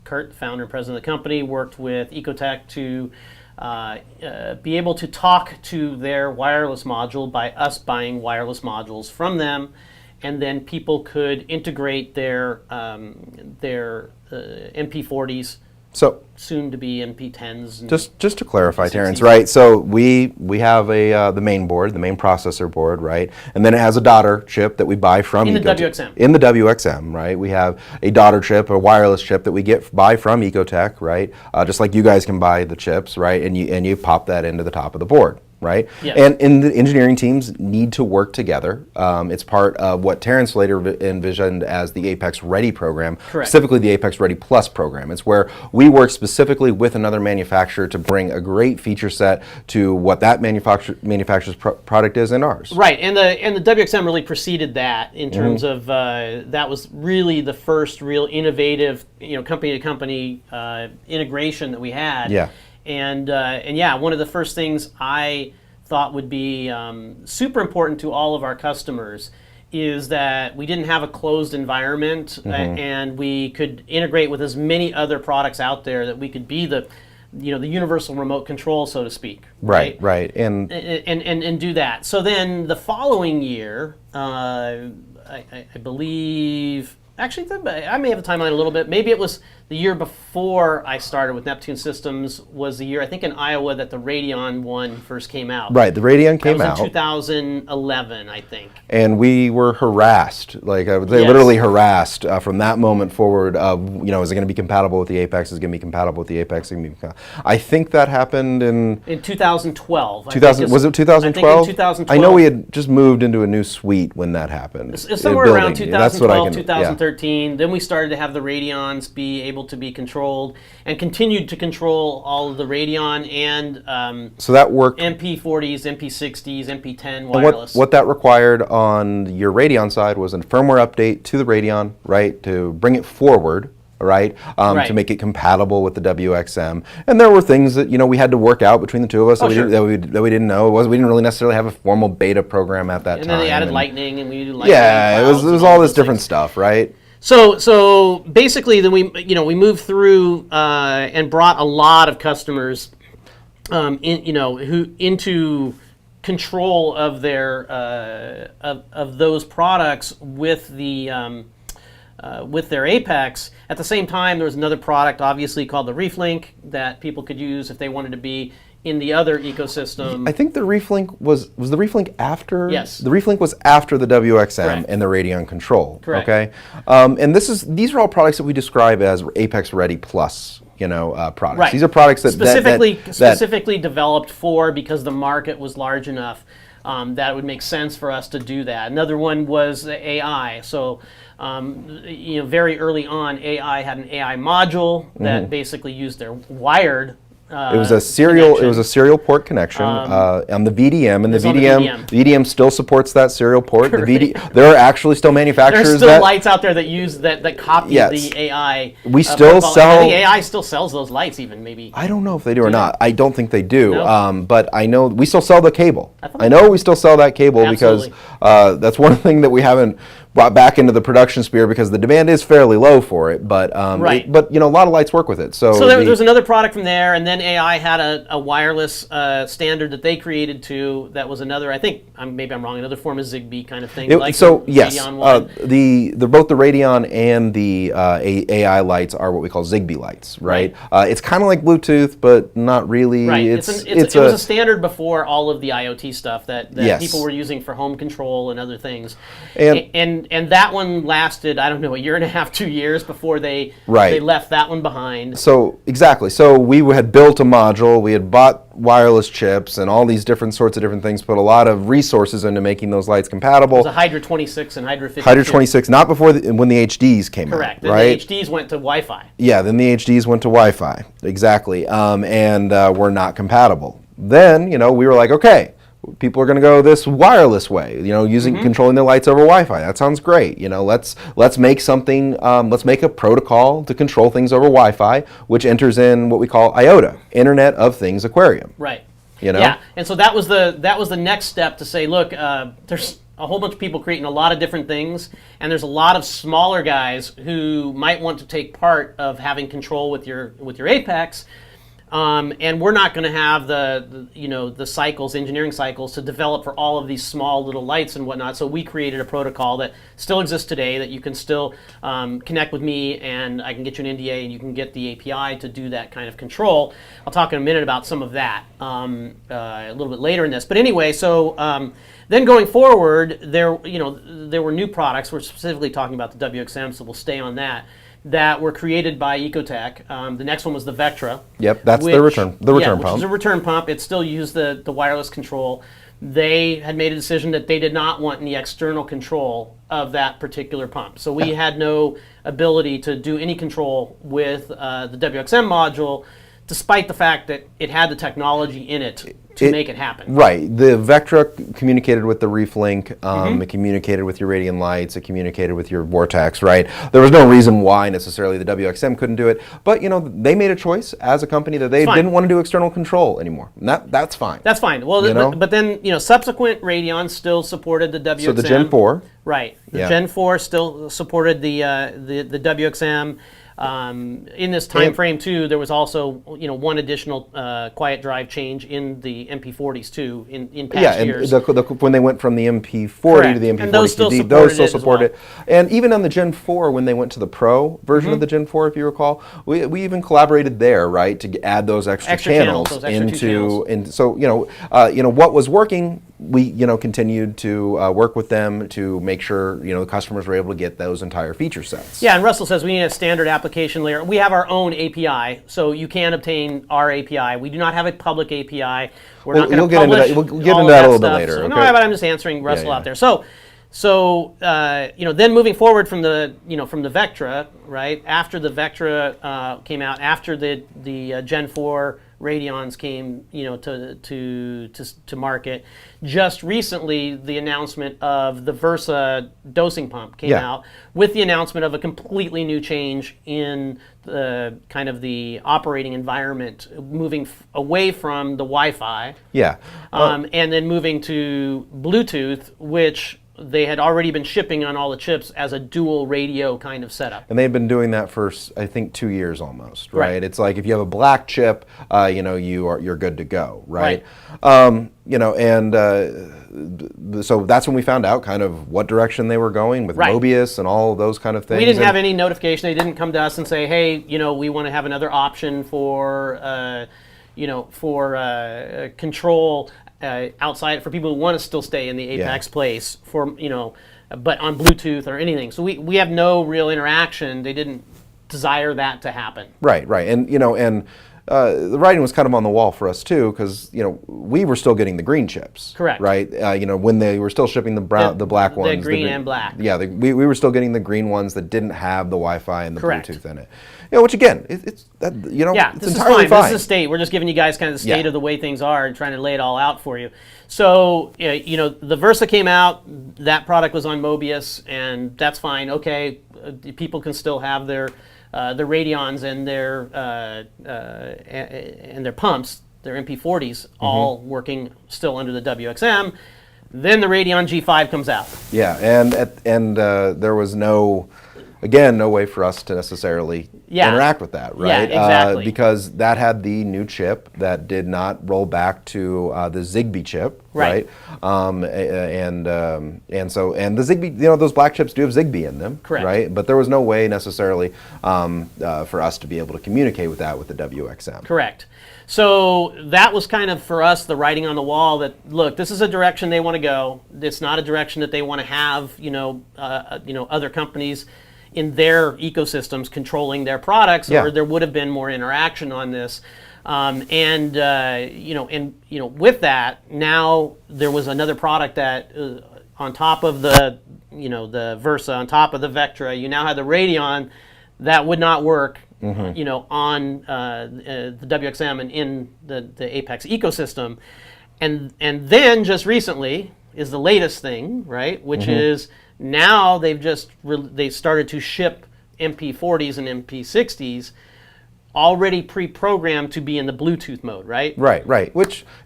[SPEAKER 1] Kurt, founder and president of the company, worked with Ecotech to be able to talk to their wireless module by us buying wireless modules from them, and then people could integrate their MP40s,
[SPEAKER 3] So
[SPEAKER 1] soon to be MP10s. And
[SPEAKER 3] just to clarify,
[SPEAKER 1] MP60s.
[SPEAKER 3] Terrence, right? So we have the main board, the main processor board, right? And then it has a daughter chip that we buy from
[SPEAKER 1] In the
[SPEAKER 3] Ecotech.
[SPEAKER 1] WXM.
[SPEAKER 3] In the WXM, right? We have a daughter chip, a wireless chip that we buy from Ecotech, right? Just like you guys can buy the chips, right? And you pop that into the top of the board. Right?
[SPEAKER 1] Yes.
[SPEAKER 3] And the engineering teams need to work together. It's part of what Terrence later envisioned as the Apex Ready program,
[SPEAKER 1] Correct.
[SPEAKER 3] specifically the Apex Ready Plus program. It's where we work specifically with another manufacturer to bring a great feature set to what that manufacturer's product is and ours.
[SPEAKER 1] Right, and the WXM really preceded that in terms of that was really the first real innovative, company to company integration that we had.
[SPEAKER 3] Yeah.
[SPEAKER 1] And yeah, one of the first things I thought would be super important to all of our customers is that we didn't have a closed environment, and we could integrate with as many other products out there, that we could be the universal remote control, so to speak.
[SPEAKER 3] Right.
[SPEAKER 1] And do that. So then the following year, I believe, actually, I may have the timeline a little bit. Maybe it was the year before I started with Neptune Systems, was the year, I think, in Iowa that the Radeon one first came out.
[SPEAKER 3] Right, the Radeon came
[SPEAKER 1] That
[SPEAKER 3] out.
[SPEAKER 1] was in 2011, I think.
[SPEAKER 3] And we were harassed, like I would say,
[SPEAKER 1] Yes.
[SPEAKER 3] literally harassed from that moment forward of, is it going to be compatible with the Apex? Is it going to be compatible with the Apex? I think that happened in
[SPEAKER 1] 2012.
[SPEAKER 3] 2000. Was it 2012?
[SPEAKER 1] I think in 2012.
[SPEAKER 3] I know we had just moved into a new suite when that happened.
[SPEAKER 1] It's somewhere around
[SPEAKER 3] Building. That's what I
[SPEAKER 1] 2012,
[SPEAKER 3] can-
[SPEAKER 1] 2013. Then we started to have the Radeons be able to be controlled, and continued to control all of the Radeon and
[SPEAKER 3] So that worked.
[SPEAKER 1] MP40s, MP60s, MP10
[SPEAKER 3] And
[SPEAKER 1] wireless.
[SPEAKER 3] what that required on your Radeon side was a firmware update to the Radeon, right, to bring it forward, right,
[SPEAKER 1] Right.
[SPEAKER 3] to make it compatible with the WXM. And there were things that we had to work out between the two of us that,
[SPEAKER 1] sure.
[SPEAKER 3] we didn't know. We didn't really necessarily have a formal beta program at that
[SPEAKER 1] and
[SPEAKER 3] time.
[SPEAKER 1] then they added
[SPEAKER 3] and-
[SPEAKER 1] Lightning, and we did Lightning.
[SPEAKER 3] Yeah, it
[SPEAKER 1] clouds
[SPEAKER 3] was
[SPEAKER 1] and
[SPEAKER 3] all
[SPEAKER 1] those
[SPEAKER 3] this different
[SPEAKER 1] things.
[SPEAKER 3] stuff, right?
[SPEAKER 1] So basically, then we moved through and brought a lot of customers into control of their of those products with their Apex. At the same time, there was another product, obviously, called the Reef Link, that people could use if they wanted to be in the other ecosystem.
[SPEAKER 3] I think the Reef Link was the Reef Link after.
[SPEAKER 1] Yes.
[SPEAKER 3] The Reef Link was after the WXM
[SPEAKER 1] Correct.
[SPEAKER 3] and the Radeon Control.
[SPEAKER 1] Correct.
[SPEAKER 3] Okay. And these are all products that we describe as Apex Ready Plus. Products.
[SPEAKER 1] Right.
[SPEAKER 3] These are products that
[SPEAKER 1] specifically developed because the market was large enough that it would make sense for us to do that. Another one was the AI. So, very early on, AI had an AI module that basically used their wired.
[SPEAKER 3] It was a serial.
[SPEAKER 1] connection.
[SPEAKER 3] It was a serial port connection on the VDM, and the
[SPEAKER 1] It's on the
[SPEAKER 3] VDM still supports that serial port.
[SPEAKER 1] Correct.
[SPEAKER 3] There are actually still manufacturers
[SPEAKER 1] There's still
[SPEAKER 3] that
[SPEAKER 1] lights out there that use that copy
[SPEAKER 3] Yes.
[SPEAKER 1] the AI.
[SPEAKER 3] We still
[SPEAKER 1] protocol.
[SPEAKER 3] sell-
[SPEAKER 1] I think AI still sells those lights, even maybe.
[SPEAKER 3] I don't know if they do or not. I don't think they do.
[SPEAKER 1] No?
[SPEAKER 3] But I know we still sell the cable.
[SPEAKER 1] thought
[SPEAKER 3] I know we still sell that cable
[SPEAKER 1] Absolutely.
[SPEAKER 3] because that's one thing that we haven't brought back into the production sphere because the demand is fairly low for it. But
[SPEAKER 1] Right.
[SPEAKER 3] but a lot of lights work with it. So
[SPEAKER 1] There's another product from there, and then AI had a wireless standard that they created too. That was another. I think maybe I'm wrong. Another form of Zigbee kind of thing. Like the
[SPEAKER 3] yes,
[SPEAKER 1] Radeon one.
[SPEAKER 3] both the Radeon and the AI lights are what we call Zigbee lights, right? It's kind of like Bluetooth, but not really.
[SPEAKER 1] Right. It was a standard before all of the IoT stuff that
[SPEAKER 3] Yes.
[SPEAKER 1] people were using for home control and other things.
[SPEAKER 3] And-
[SPEAKER 1] And that one lasted, I don't know, a year and a half, 2 years before they
[SPEAKER 3] Right.
[SPEAKER 1] left that one behind.
[SPEAKER 3] So exactly. So we had built a module. We had bought wireless chips and all these different sorts of different things. Put a lot of resources into making those lights compatible.
[SPEAKER 1] It was a Hydra 26 and Hydra 52.
[SPEAKER 3] Hydra 26, not before when the HDs came
[SPEAKER 1] Correct.
[SPEAKER 3] out,
[SPEAKER 1] Then
[SPEAKER 3] right?
[SPEAKER 1] the HDs went to Wi-Fi.
[SPEAKER 3] Yeah, then the HDs went to Wi-Fi, exactly, and were not compatible. Then, we were like, okay, people are going to go this wireless way, controlling their lights over Wi-Fi. That sounds great. Let's make something, let's make a protocol to control things over Wi-Fi, which enters in what we call IOTA, Internet of Things Aquarium.
[SPEAKER 1] Right.
[SPEAKER 3] You know?
[SPEAKER 1] Yeah, and so that was the next step to say, look, there's a whole bunch of people creating a lot of different things, and there's a lot of smaller guys who might want to take part of having control with your Apex. And we're not going to have the cycles, engineering cycles, to develop for all of these small little lights and whatnot. So we created a protocol that still exists today, that you can still connect with me, and I can get you an NDA, and you can get the API to do that kind of control. I'll talk in a minute about some of that a little bit later in this. But anyway, so then going forward, there were new products. We're specifically talking about the WXM, so we'll stay on that were created by Ecotech. The next one was the Vectra.
[SPEAKER 3] Yep, that's the return pump.
[SPEAKER 1] Which is a return pump. It still used the wireless control. They had made a decision that they did not want any external control of that particular pump. So we had no ability to do any control with the WXM module, despite the fact that it had the technology in it to make it happen.
[SPEAKER 3] Right. The Vectra communicated with the Reef link. It communicated with your radiant lights. It communicated with your vortex. Right. There was no reason why necessarily the WXM couldn't do it. But they made a choice as a company that they didn't want to do external control anymore. And that's fine.
[SPEAKER 1] That's fine. Well, but then subsequent Radions still supported the WXM.
[SPEAKER 3] So the Gen 4.
[SPEAKER 1] Right. The Gen 4 still supported the WXM. In this time frame too, there was also one additional quiet drive change in the MP40s too in past years.
[SPEAKER 3] When they went from the MP40
[SPEAKER 1] Correct.
[SPEAKER 3] to the MP40
[SPEAKER 1] and those still
[SPEAKER 3] support it. And even on the Gen 4, when they went to the Pro version of the Gen 4, if you recall, we even collaborated there, right, to add those extra channels
[SPEAKER 1] those extra channels.
[SPEAKER 3] And so what was working, we continued to work with them to make sure the customers were able to get those entire feature sets.
[SPEAKER 1] Yeah, and Russell says we need a standard application layer. We have our own API, so you can obtain our API. We do not have a public API. We're not going to publish.
[SPEAKER 3] We'll get into that a little bit later.
[SPEAKER 1] So,
[SPEAKER 3] okay?
[SPEAKER 1] No, but I'm just answering Russell out there. So then moving forward from the Vectra, right after the Vectra came out, after the Gen 4 Radions came to market, just recently the announcement of the Versa dosing pump came out with the announcement of a completely new change in the kind of the operating environment, moving away from the Wi-Fi, and then moving to Bluetooth, which they had already been shipping on all the chips as a dual radio kind of setup.
[SPEAKER 3] And they've been doing that for, I think, 2 years almost, right? It's like if you have a black chip, you're good to go, right? So that's when we found out kind of what direction they were going with Mobius and all those kind of things.
[SPEAKER 1] We didn't have any notification. They didn't come to us and say, hey, we want to have another option for control outside for people who want to still stay in the Apex place but on Bluetooth or anything. So we have no real interaction. They didn't desire that to happen. Right.
[SPEAKER 3] And the writing was kind of on the wall for us too, because we were still getting the green chips.
[SPEAKER 1] Correct.
[SPEAKER 3] Right. When they were still shipping the black ones.
[SPEAKER 1] The green and black.
[SPEAKER 3] Yeah. We were still getting the green ones that didn't have the Wi-Fi and the Bluetooth in it. Which again, it's entirely fine.
[SPEAKER 1] This is the state. We're just giving you guys kind of the state of the way things are and trying to lay it all out for you. So the Versa came out. That product was on Mobius, and that's fine. Okay, people can still have their Radions and their pumps, their MP40s, all working still under the WXM. Then the Radeon G5 comes out.
[SPEAKER 3] Yeah, and there was no way for us to necessarily interact with that, right?
[SPEAKER 1] Yeah, exactly.
[SPEAKER 3] Because that had the new chip that did not roll back to the Zigbee chip, right? And the Zigbee, those black chips do have Zigbee in them,
[SPEAKER 1] correct?
[SPEAKER 3] Right? But there was no way necessarily for us to be able to communicate with that with the WXM.
[SPEAKER 1] Correct. So that was kind of for us the writing on the wall that, look, this is a direction they want to go. It's not a direction that they want to have other companies in their ecosystems controlling their products, or there would have been more interaction on this. With that, now there was another product that on top of the Versa, on top of the Vectra, you now had the Radeon that would not work on the WXM and in the Apex ecosystem. And then just recently is the latest thing, right? Which is now they've started to ship MP40s and MP60s already pre-programmed to be in the Bluetooth mode, right?
[SPEAKER 3] Right.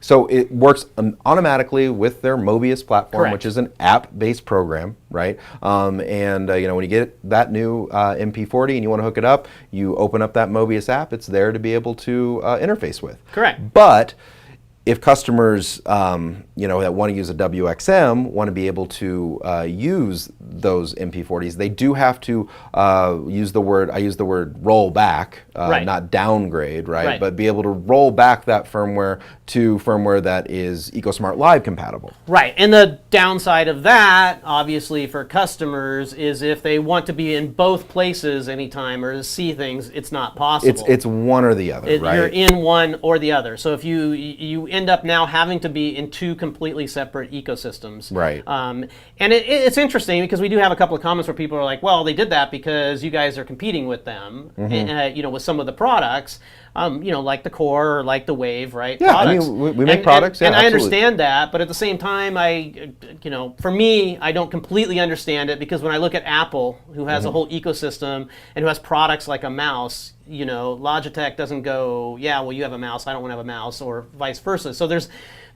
[SPEAKER 3] So it works automatically with their Mobius platform,
[SPEAKER 1] Correct.
[SPEAKER 3] which is an app-based program, right? And when you get that new MP40 and you want to hook it up, you open up that Mobius app. It's there to be able to interface with.
[SPEAKER 1] Correct.
[SPEAKER 3] But if customers, that want to use a WXM want to be able to use those MP40s, they do have to use the word. I use the word roll back,
[SPEAKER 1] Right.
[SPEAKER 3] not downgrade, right?
[SPEAKER 1] Right.
[SPEAKER 3] But be able to roll back that firmware to firmware that is EcoSmart Live compatible.
[SPEAKER 1] Right, and the downside of that, obviously, for customers is if they want to be in both places anytime or see things, it's not possible.
[SPEAKER 3] It's one or the other, right?
[SPEAKER 1] You're in one or the other. So if you end up now having to be in two completely separate ecosystems.
[SPEAKER 3] Right.
[SPEAKER 1] And it's interesting because we do have a couple of comments where people are like, well, they did that because you guys are competing with them, with some of the products, like the Core or like the Wave, right?
[SPEAKER 3] Yeah,
[SPEAKER 1] products.
[SPEAKER 3] I mean, we make products,
[SPEAKER 1] and
[SPEAKER 3] yeah,
[SPEAKER 1] I
[SPEAKER 3] absolutely.
[SPEAKER 1] understand that, but at the same time, for me, I don't completely understand it because when I look at Apple, who has a whole ecosystem and who has products like a mouse, Logitech doesn't go, yeah, well, you have a mouse, I don't want to have a mouse, or vice versa. So there's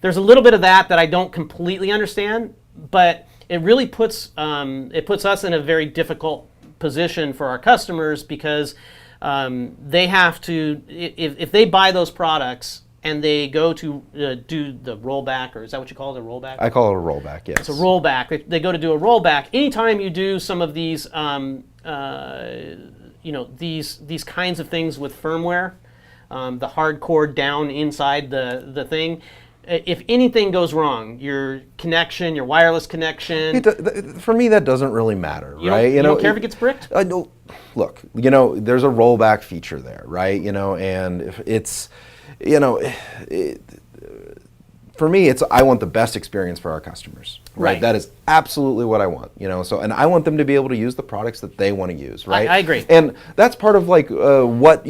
[SPEAKER 1] a little bit of that I don't completely understand, but it really puts us in a very difficult position for our customers because they have to, if they buy those products and they go to do the rollback, or is that what you call it, a rollback?
[SPEAKER 3] I call it a rollback, yes.
[SPEAKER 1] It's a rollback. They go to do a rollback. Anytime you do some of these, these kinds of things with firmware, the hardcore down inside the thing, if anything goes wrong, your connection, your wireless connection,
[SPEAKER 3] For me, that doesn't really matter, right?
[SPEAKER 1] You don't care if it gets bricked?
[SPEAKER 3] No, look, there's a rollback feature there, right? And if it's, for me, I want the best experience for our customers, right?
[SPEAKER 1] Right.
[SPEAKER 3] That is absolutely what I want, So, and I want them to be able to use the products that they want to use, right?
[SPEAKER 1] I agree.
[SPEAKER 3] And that's part of what,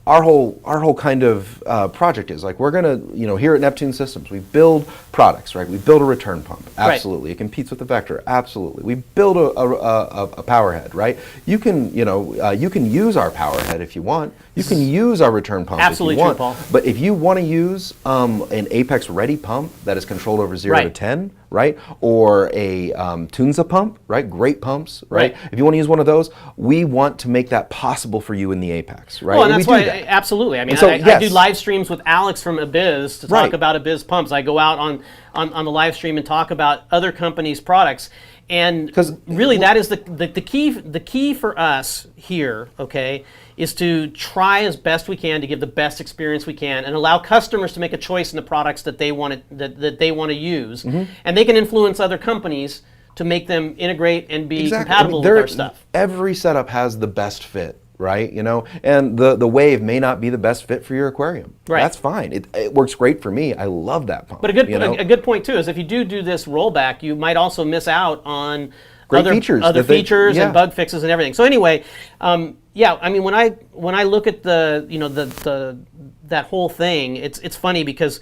[SPEAKER 3] our whole kind of project is. Like, we're gonna, here at Neptune Systems, we build products, right? We build a return pump, absolutely. It competes with the Vector, absolutely. We build a power head, right? You can, you can use our power head if you want. You can use our return pump
[SPEAKER 1] Absolutely
[SPEAKER 3] if you want.
[SPEAKER 1] true, Paul.
[SPEAKER 3] But if you want to use an Apex ready pump that is controlled over 0 to
[SPEAKER 1] Right.
[SPEAKER 3] 10, right? Or a Tunza pump, right? Great pumps, right?
[SPEAKER 1] Right.
[SPEAKER 3] If you want to use one of those, we want to make that possible for you in the Apex, right?
[SPEAKER 1] Well, and
[SPEAKER 3] we
[SPEAKER 1] that's
[SPEAKER 3] do
[SPEAKER 1] why,
[SPEAKER 3] that.
[SPEAKER 1] absolutely. I mean,
[SPEAKER 3] So,
[SPEAKER 1] I
[SPEAKER 3] yes.
[SPEAKER 1] do live streams with Alex from Abiz to talk
[SPEAKER 3] Right.
[SPEAKER 1] about Abiz pumps. I go out on the live stream and talk about other companies' products. And
[SPEAKER 3] 'Cause-
[SPEAKER 1] really, that is the key. The key for us here, okay, is to try as best we can to give the best experience we can, and allow customers to make a choice in the products that they want that they want to use, and they can influence other companies to make them integrate and be compatible with our stuff.
[SPEAKER 3] Every setup has the best fit, right? And the Wave may not be the best fit for your aquarium.
[SPEAKER 1] Right.
[SPEAKER 3] That's fine. It works great for me. I love that pump.
[SPEAKER 1] But a good point too is if you do this rollback, you might also miss out on
[SPEAKER 3] Great
[SPEAKER 1] other
[SPEAKER 3] features
[SPEAKER 1] other
[SPEAKER 3] that they-
[SPEAKER 1] features
[SPEAKER 3] yeah.
[SPEAKER 1] and bug fixes and everything. So anyway, yeah, I mean when I look at the that whole thing, it's funny because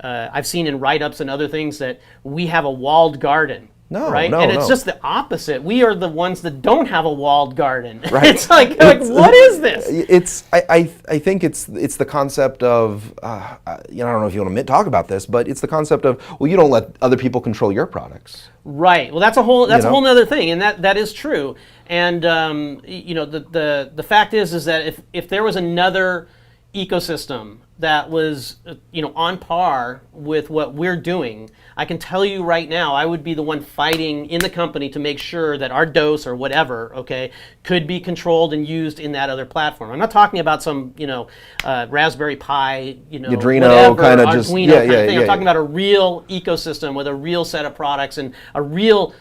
[SPEAKER 1] I've seen in write-ups and other things that we have a walled garden.
[SPEAKER 3] No,
[SPEAKER 1] right?
[SPEAKER 3] no,
[SPEAKER 1] And it's
[SPEAKER 3] no.
[SPEAKER 1] just the opposite. We are the ones that don't have a walled garden.
[SPEAKER 3] Right.
[SPEAKER 1] It's like what is this?
[SPEAKER 3] I think it's the concept of I don't know if you want to talk about this, but it's the concept of, well, you don't let other people control your products.
[SPEAKER 1] Right. Well, that's a whole
[SPEAKER 3] know?
[SPEAKER 1] whole other thing, and that is true. And the fact is that if there was another ecosystem that was on par with what we're doing, I can tell you right now, I would be the one fighting in the company to make sure that our dose or whatever, okay, could be controlled and used in that other platform. I'm not talking about some Raspberry Pi,
[SPEAKER 3] Adreno
[SPEAKER 1] whatever,
[SPEAKER 3] kinda just-
[SPEAKER 1] Arduino
[SPEAKER 3] yeah,
[SPEAKER 1] kind
[SPEAKER 3] yeah,
[SPEAKER 1] of thing. I'm
[SPEAKER 3] yeah.
[SPEAKER 1] talking about a real ecosystem with a real set of products and a real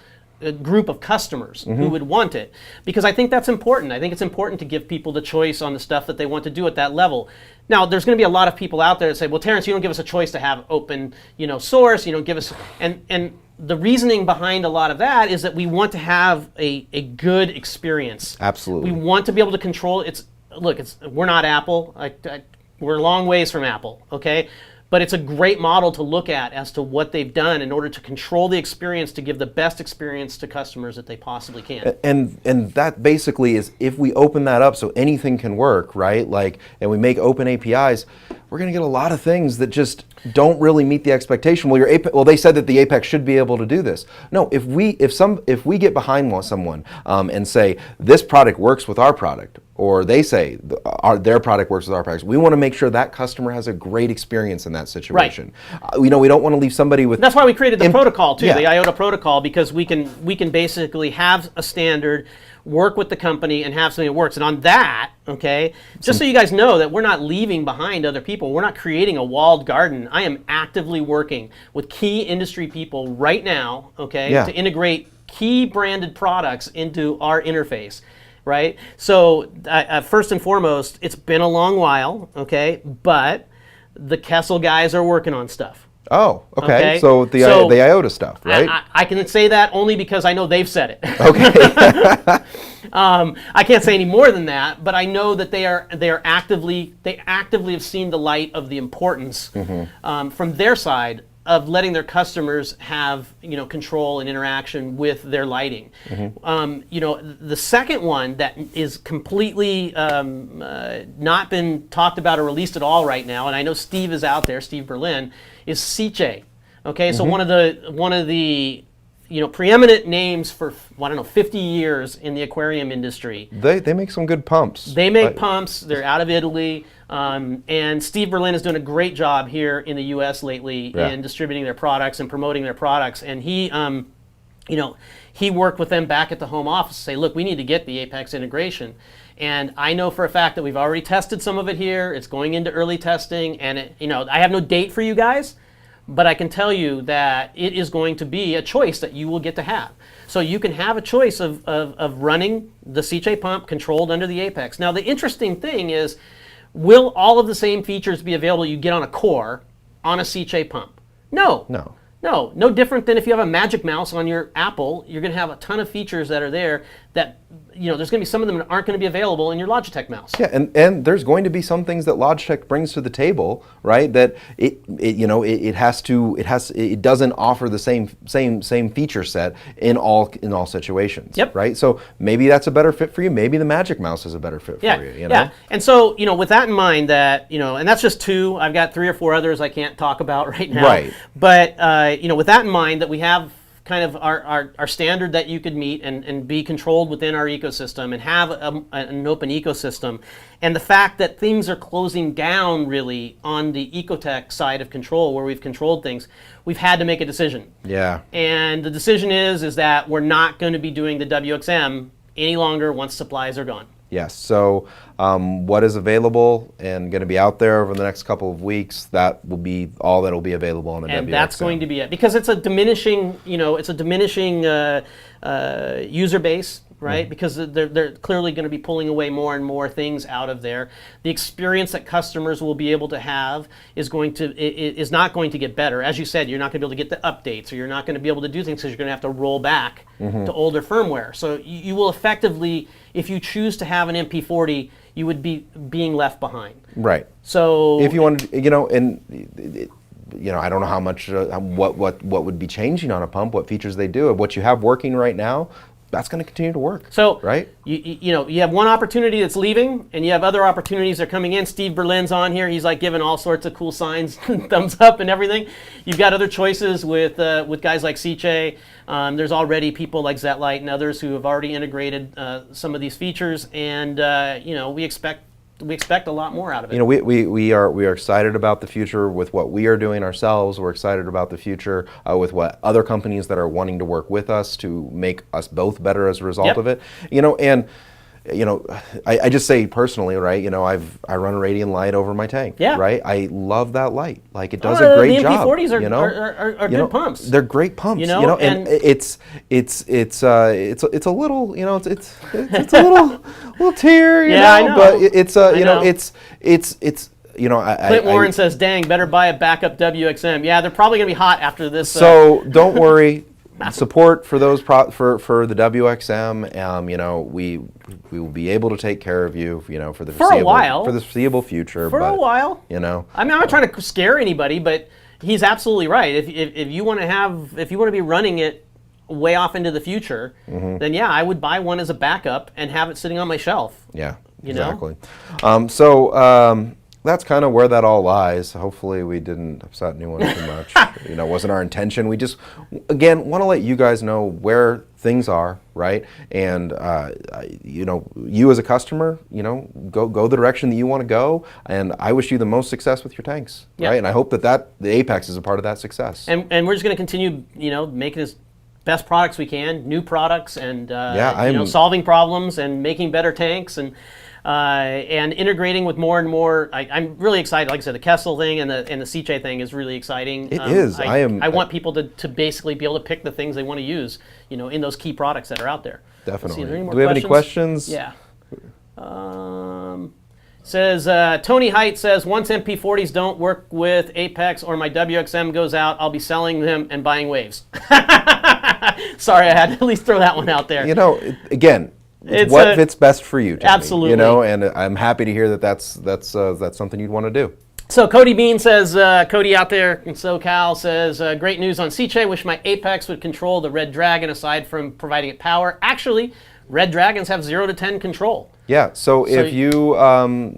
[SPEAKER 1] group of customers who would want it, because I think that's important. I think it's important to give people the choice on the stuff that they want to do at that level. Now, there's going to be a lot of people out there that say, "Well, Terrence, you don't give us a choice to have open, source. You don't give us," and the reasoning behind a lot of that is that we want to have a good experience.
[SPEAKER 3] Absolutely.
[SPEAKER 1] We want to be able to control. We're not Apple. We're a long ways from Apple. Okay. but it's a great model to look at as to what they've done in order to control the experience, to give the best experience to customers that they possibly can.
[SPEAKER 3] And that basically is, if we open that up so anything can work, right? Like, and we make open APIs, we're going to get a lot of things that just don't really meet the expectation. Well, they said that the Apex should be able to do this. No, if we get behind someone and say this product works with our product, or they say their product works with our products, we want to make sure that customer has a great experience in that situation.
[SPEAKER 1] Right.
[SPEAKER 3] We don't want to leave somebody with.
[SPEAKER 1] That's why we created the protocol too,
[SPEAKER 3] yeah.
[SPEAKER 1] the IOTA protocol, because we can basically have a standard, work with the company, and have something that works. And on that, okay, just so you guys know that we're not leaving behind other people, we're not creating a walled garden. I am actively working with key industry people right now, okay,
[SPEAKER 3] Yeah.
[SPEAKER 1] to integrate key branded products into our interface. Right? So first and foremost, it's been a long while, okay, but the Kessel guys are working on stuff.
[SPEAKER 3] Oh, okay.
[SPEAKER 1] Okay.
[SPEAKER 3] So the IOTA stuff, right?
[SPEAKER 1] I can say that only because I know they've said it.
[SPEAKER 3] Okay.
[SPEAKER 1] I can't say any more than that, but I know that they actively have seen the light of the importance from their side of letting their customers have control and interaction with their lighting. The second one that is completely not been talked about or released at all right now, and I know Steve is out there, Steve Berlin, is Seche. Okay, so one of the preeminent names for 50 years in the aquarium industry.
[SPEAKER 3] They make some good pumps.
[SPEAKER 1] They make pumps. They're out of Italy, and Steve Berlin is doing a great job here in the U.S. lately in distributing their products and promoting their products. And he worked with them back at the home office to say, look, we need to get the Apex integration. And I know for a fact that we've already tested some of it here. It's going into early testing, and I have no date for you guys, but I can tell you that it is going to be a choice that you will get to have. So you can have a choice of running the Seche pump controlled under the Apex. Now the interesting thing is, will all of the same features be available you get on a core on a Seche pump? No. No different than if you have a Magic Mouse on your Apple. You're going to have a ton of features that are there that, there's going to be some of them that aren't going to be available in your Logitech mouse.
[SPEAKER 3] Yeah, and there's going to be some things that Logitech brings to the table, right? That it doesn't offer the same feature set in all situations.
[SPEAKER 1] Yep.
[SPEAKER 3] Right. So maybe that's a better fit for you. Maybe the Magic Mouse is a better fit for you.
[SPEAKER 1] Yeah. And so with that in mind, that and that's just two. I've got 3 or 4 others I can't talk about right now.
[SPEAKER 3] Right.
[SPEAKER 1] But with that in mind, that we have kind of our standard that you could meet and be controlled within our ecosystem and have an open ecosystem, and the fact that things are closing down really on the Ecotech side of control where we've controlled things, we've had to make a decision.
[SPEAKER 3] Yeah.
[SPEAKER 1] And the decision is that we're not going to be doing the WXM any longer once supplies are gone.
[SPEAKER 3] Yes. So what is available and going to be out there over the next couple of weeks, that will be all that will be available on the WXM.
[SPEAKER 1] And that's going to be it, because it's a diminishing, user base, right? Because they're clearly going to be pulling away more and more things out of there. The experience that customers will be able to have is not going to get better. As you said, you're not going to be able to get the updates, or you're not going to be able to do things because you're going to have to roll back to older firmware. So you will effectively, if you choose to have an MP40, you would be being left behind.
[SPEAKER 3] Right.
[SPEAKER 1] So
[SPEAKER 3] if you want to, I don't know how much, what would be changing on a pump, what features they do, what you have working right now, that's going to continue to work.
[SPEAKER 1] So
[SPEAKER 3] right?
[SPEAKER 1] You have one opportunity that's leaving, and you have other opportunities that are coming in. Steve Berlin's on here. He's like giving all sorts of cool signs, thumbs up and everything. You've got other choices with guys like Seche. There's already people like Zetlite and others who have already integrated some of these features, and we expect a lot more out of it.
[SPEAKER 3] We are excited about the future with what we are doing ourselves. We're excited about the future with what other companies that are wanting to work with us to make us both better as a result of it. I just say personally, right? I run a radiant light over my tank.
[SPEAKER 1] Yeah.
[SPEAKER 3] Right. I love that light. Like, it does a great job.
[SPEAKER 1] The MP40s are good pumps.
[SPEAKER 3] They're great pumps. And it's a little, it's a little tear.
[SPEAKER 1] I know.
[SPEAKER 3] But it's.
[SPEAKER 1] Clint Warren says, "Dang, better buy a backup WXM." Yeah, they're probably gonna be hot after this.
[SPEAKER 3] So don't worry. support for those for the WXM. You know, we will be able to take care of you. You know, for the foreseeable future.
[SPEAKER 1] For a while.
[SPEAKER 3] You know,
[SPEAKER 1] I mean, I'm not trying to scare anybody, but he's absolutely right. If you want to be running it way off into the future, then yeah, I would buy one as a backup and have it sitting on my shelf.
[SPEAKER 3] Yeah,
[SPEAKER 1] you know?
[SPEAKER 3] Exactly. That's kind of where that all lies. Hopefully we didn't upset anyone too much. You know, it wasn't our intention. We just, again, want to let you guys know where things are, right? And, you know, you as a customer, you know, go the direction that you want to go. And I wish you the most success with your tanks, right? And I hope that the Apex is a part of that success.
[SPEAKER 1] And we're just going to continue, you know, making as best products we can, new products, and you know, solving problems and making better tanks and integrating with more and more. I'm really excited. Like I said, the Kessel thing and the Seache thing is really exciting.
[SPEAKER 3] It is.
[SPEAKER 1] I want people to basically be able to pick the things they want to use, you know, in those key products that are out there.
[SPEAKER 3] Definitely.
[SPEAKER 1] See,
[SPEAKER 3] do we have any questions?
[SPEAKER 1] Yeah. Says Tony Height says, once MP40s don't work with Apex or my WXM goes out, I'll be selling them and buying waves. Sorry, I had to at least throw that one out there.
[SPEAKER 3] You know, again, it's what fits best for you, Tony,
[SPEAKER 1] absolutely.
[SPEAKER 3] You know, and I'm happy to hear that's something you'd want to do.
[SPEAKER 1] So Cody Bean says, Cody out there in SoCal says, great news on Seache. Wish my Apex would control the Red Dragon aside from providing it power. Actually, Red Dragons have 0 to 10 control.
[SPEAKER 3] Yeah, so if you,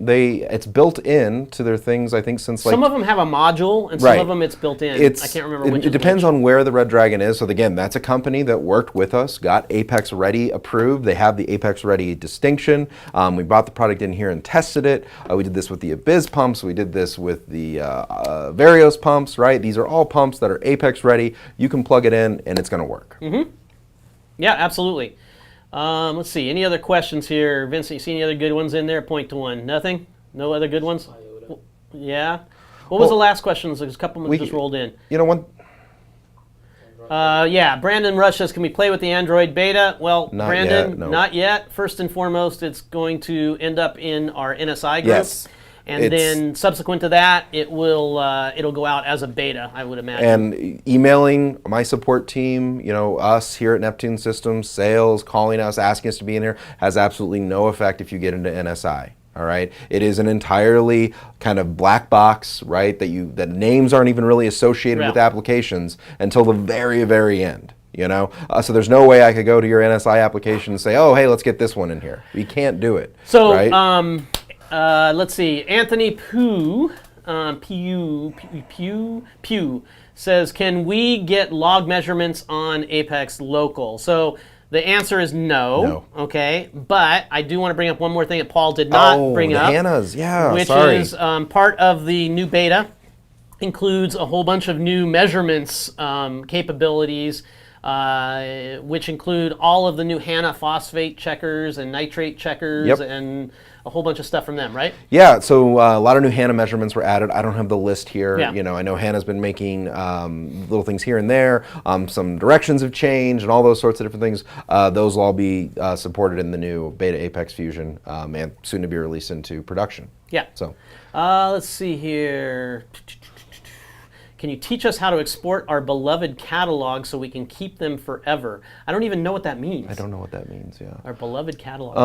[SPEAKER 3] it's built in to their things, I think, since like...
[SPEAKER 1] Some of them have a module, and some of them it's built in. I can't remember which.
[SPEAKER 3] It depends on where the Red Dragon is. So again, that's a company that worked with us, got Apex Ready approved. They have the Apex Ready distinction. We brought the product in here and tested it. We did this with the Abyss pumps. We did this with the Varios pumps, right? These are all pumps that are Apex Ready. You can plug it in, and it's going to work.
[SPEAKER 1] Mm-hmm. Yeah, absolutely. Let's see. Any other questions here? Vincent, you see any other good ones in there? Point to one. Nothing? No other good ones? IOTA. Yeah. What was the last question? There's a couple just rolled in.
[SPEAKER 3] You know, one...
[SPEAKER 1] yeah, Brandon Rush says, can we play with the Android beta? Well,
[SPEAKER 3] not
[SPEAKER 1] Brandon,
[SPEAKER 3] yet, no.
[SPEAKER 1] Not yet. First and foremost, it's going to end up in our NSI group.
[SPEAKER 3] Yes.
[SPEAKER 1] And then subsequent to that, it'll go out as a beta, I would imagine.
[SPEAKER 3] And emailing my support team, you know, us here at Neptune Systems, sales, calling us, asking us to be in here, has absolutely no effect if you get into NSI. All right, it is an entirely kind of black box, right? That names aren't even really associated with applications until the very, very end. You know, so there's no way I could go to your NSI application and say, oh, hey, let's get this one in here. We can't do it.
[SPEAKER 1] So,
[SPEAKER 3] right?
[SPEAKER 1] Let's see. Anthony Pugh says, can we get log measurements on Apex local? So the answer is no. Okay, but I do want to bring up one more thing that Paul did not bring up.
[SPEAKER 3] HANAs, yeah,
[SPEAKER 1] which is part of the new beta. Includes a whole bunch of new measurements capabilities, which include all of the new HANA phosphate checkers and nitrate checkers and a whole bunch of stuff from them, right?
[SPEAKER 3] Yeah, so a lot of new HANA measurements were added. I don't have the list here.
[SPEAKER 1] Yeah.
[SPEAKER 3] You know, I know HANA's been making little things here and there. Some directions have changed and all those sorts of different things. Those will all be supported in the new Beta Apex Fusion and soon to be released into production.
[SPEAKER 1] Yeah.
[SPEAKER 3] So,
[SPEAKER 1] let's see here. Can you teach us how to export our beloved catalog so we can keep them forever? I don't even know what that means.
[SPEAKER 3] I don't know what that means, yeah.
[SPEAKER 1] Our beloved catalog.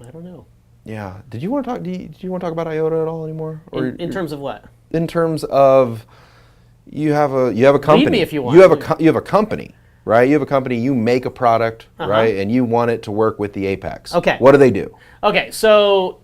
[SPEAKER 1] I don't know.
[SPEAKER 3] Yeah. Did you want to talk about IOTA at all anymore? Or
[SPEAKER 1] in terms of what?
[SPEAKER 3] In terms of you have a company.
[SPEAKER 1] Lead me if you want.
[SPEAKER 3] You have a company, right? You have a company, you make a product, right? And you want it to work with the Apex.
[SPEAKER 1] Okay.
[SPEAKER 3] What do they do?
[SPEAKER 1] Okay, so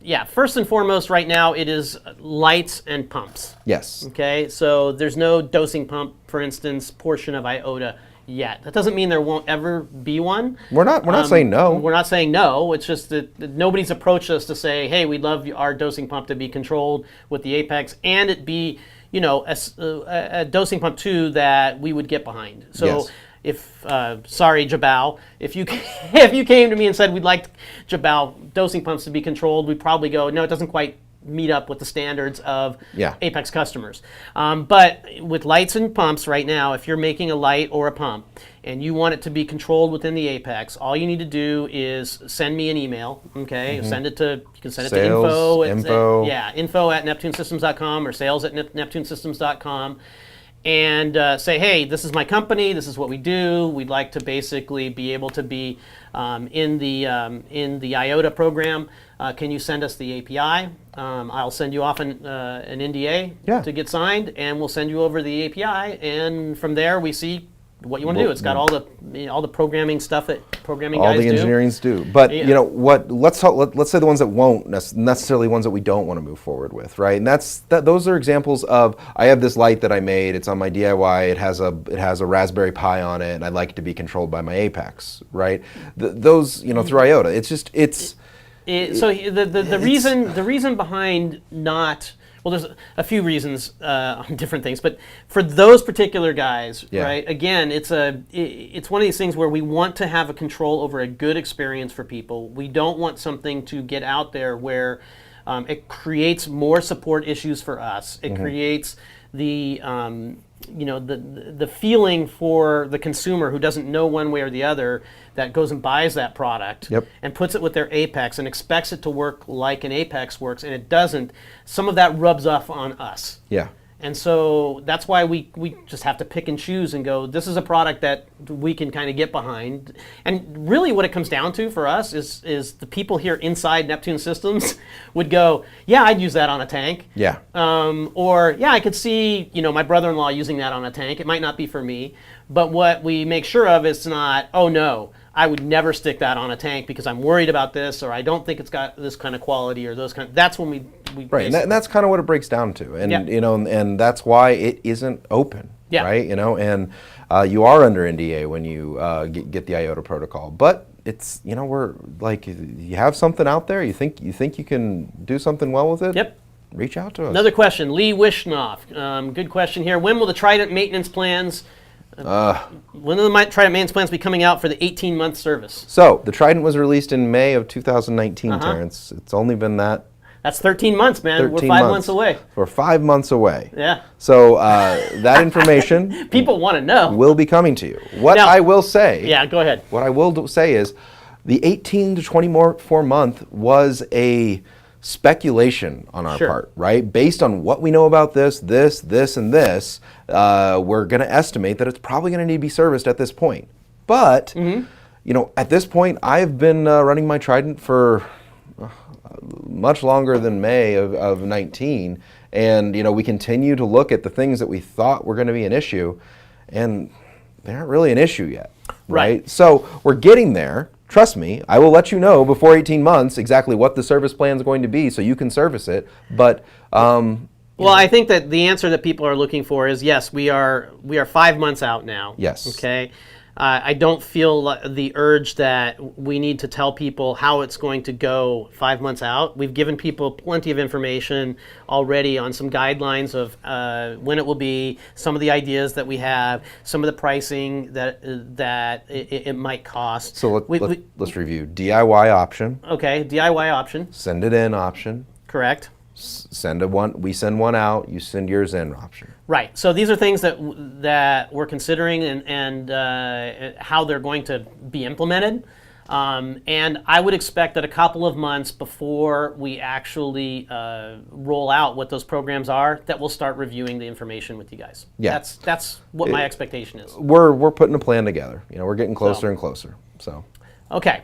[SPEAKER 1] yeah, first and foremost right now it is lights and pumps.
[SPEAKER 3] Yes.
[SPEAKER 1] Okay, so there's no dosing pump, for instance, portion of IOTA yet. That doesn't mean there won't ever be one.
[SPEAKER 3] We're not saying no.
[SPEAKER 1] We're not saying no. It's just that nobody's approached us to say, hey, we'd love our dosing pump to be controlled with the Apex and it be, you know, a dosing pump too that we would get behind. So
[SPEAKER 3] Yes.
[SPEAKER 1] if, sorry, Jabal, if you came to me and said we'd like Jabal dosing pumps to be controlled, we'd probably go, no, it doesn't quite meet up with the standards of Apex customers. But with lights and pumps right now, if you're making a light or a pump and you want it to be controlled within the Apex, all you need to do is send me an email, okay? Send it to, you can send it
[SPEAKER 3] Sales,
[SPEAKER 1] to info at neptunesystems.com or sales at neptunesystems.com. and say, hey, this is my company, this is what we do. We'd like to basically be able to be in the IOTA program. Can you send us the API? I'll send you off an NDA to get signed, and we'll send you over the API. And from there, we see what you want to do. It's got all the programming stuff that programming guys do.
[SPEAKER 3] All the engineers do. But you know what? Let's say the ones that won't necessarily ones that we don't want to move forward with, right? And those are examples of, I have this light that I made. It's on my DIY. It has a Raspberry Pi on it, and I'd like it to be controlled by my Apex, right? Those through IOTA.
[SPEAKER 1] So the reason behind not, well, there's a few reasons on different things, but for those particular guys, right? Again, it's one of these things where we want to have a control over a good experience for people. We don't want something to get out there where it creates more support issues for us. It creates the the feeling for the consumer who doesn't know one way or the other, that goes and buys that product and puts it with their Apex and expects it to work like an Apex works, and it doesn't. Some of that rubs off on us.
[SPEAKER 3] Yeah.
[SPEAKER 1] And so that's why we just have to pick and choose and go, this is a product that we can kind of get behind. And really what it comes down to for us is the people here inside Neptune Systems would go, yeah, I'd use that on a tank.
[SPEAKER 3] Yeah.
[SPEAKER 1] Or, yeah, I could see, my brother-in-law using that on a tank. It might not be for me. But what we make sure of is not, oh no, I would never stick that on a tank because I'm worried about this, or I don't think it's got this kind of quality, or those kind of, that's when we
[SPEAKER 3] right, and that's kind of what it breaks down to, and and that's why it isn't open, right? And you are under NDA when you get the IOTA protocol, but it's we're like, you have something out there, you think you can do something well with it.
[SPEAKER 1] Yep.
[SPEAKER 3] Reach out to us.
[SPEAKER 1] Another question, Lee Wishnoff. Good question here. When will the Trident maintenance plans? When will the Trident maintenance plans be coming out for the 18-month service?
[SPEAKER 3] So the Trident was released in May of 2019, Terrence. It's only been that.
[SPEAKER 1] That's 13 months, man. We're 5 months away.
[SPEAKER 3] We're 5 months away.
[SPEAKER 1] Yeah.
[SPEAKER 3] So that information
[SPEAKER 1] people want to know
[SPEAKER 3] will be coming to you. What
[SPEAKER 1] now,
[SPEAKER 3] I will say.
[SPEAKER 1] Yeah, go ahead.
[SPEAKER 3] What I will say is, the 18 to 24 month was a speculation on our part, right? Based on what we know about this, and this, we're going to estimate that it's probably going to need to be serviced at this point. But, at this point, I've been running my Trident for much longer than May of 19. And, we continue to look at the things that we thought were going to be an issue, and they aren't really an issue yet, right? So we're getting there. Trust me, I will let you know before 18 months exactly what the service plan is going to be so you can service it. But
[SPEAKER 1] well, I think that the answer that people are looking for is yes, we are 5 months out now.
[SPEAKER 3] Yes.
[SPEAKER 1] Okay. I don't feel the urge that we need to tell people how it's going to go 5 months out. We've given people plenty of information already on some guidelines of when it will be, some of the ideas that we have, some of the pricing that it might cost.
[SPEAKER 3] So let's review. DIY option.
[SPEAKER 1] Okay, DIY option.
[SPEAKER 3] Send it in option.
[SPEAKER 1] Correct.
[SPEAKER 3] We send one out, you send yours in option.
[SPEAKER 1] Right. So these are things that we're considering and how they're going to be implemented. And I would expect that a couple of months before we actually roll out what those programs are, that we'll start reviewing the information with you guys. Yeah. That's what my expectation is.
[SPEAKER 3] We're putting a plan together. We're getting closer and closer. So.
[SPEAKER 1] Okay.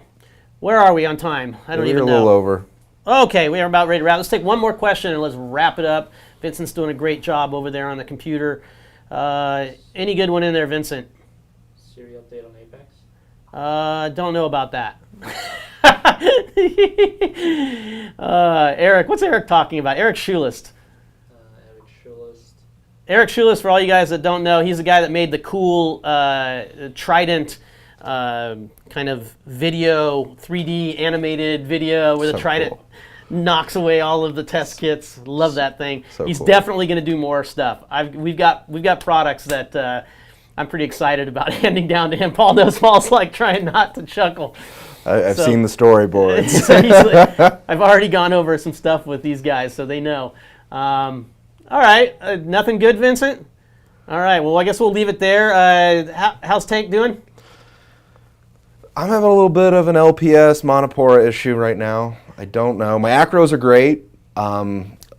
[SPEAKER 1] Where are we on time? I don't even know.
[SPEAKER 3] We're a little over.
[SPEAKER 1] Okay, we are about ready to wrap. Let's take one more question and let's wrap it up. Vincent's doing a great job over there on the computer. Any good one in there, Vincent?
[SPEAKER 4] Siri update on Apex?
[SPEAKER 1] Don't know about that. Eric, what's Eric talking about? Eric Schulist. Eric Schulist, for all you guys that don't know, he's the guy that made the cool Trident kind of video, 3D animated video where the Trident knocks away all of the test kits. Love that thing. He's definitely going to do more stuff. We've got products that I'm pretty excited about handing down to him. Paul knows Paul's like trying not to chuckle.
[SPEAKER 3] I've seen the storyboards.
[SPEAKER 1] I've already gone over some stuff with these guys, so they know. All right, nothing good, Vincent? All right, well, I guess we'll leave it there. How's Tank doing?
[SPEAKER 3] I'm having a little bit of an LPS monopora issue right now. I don't know. My acros are great.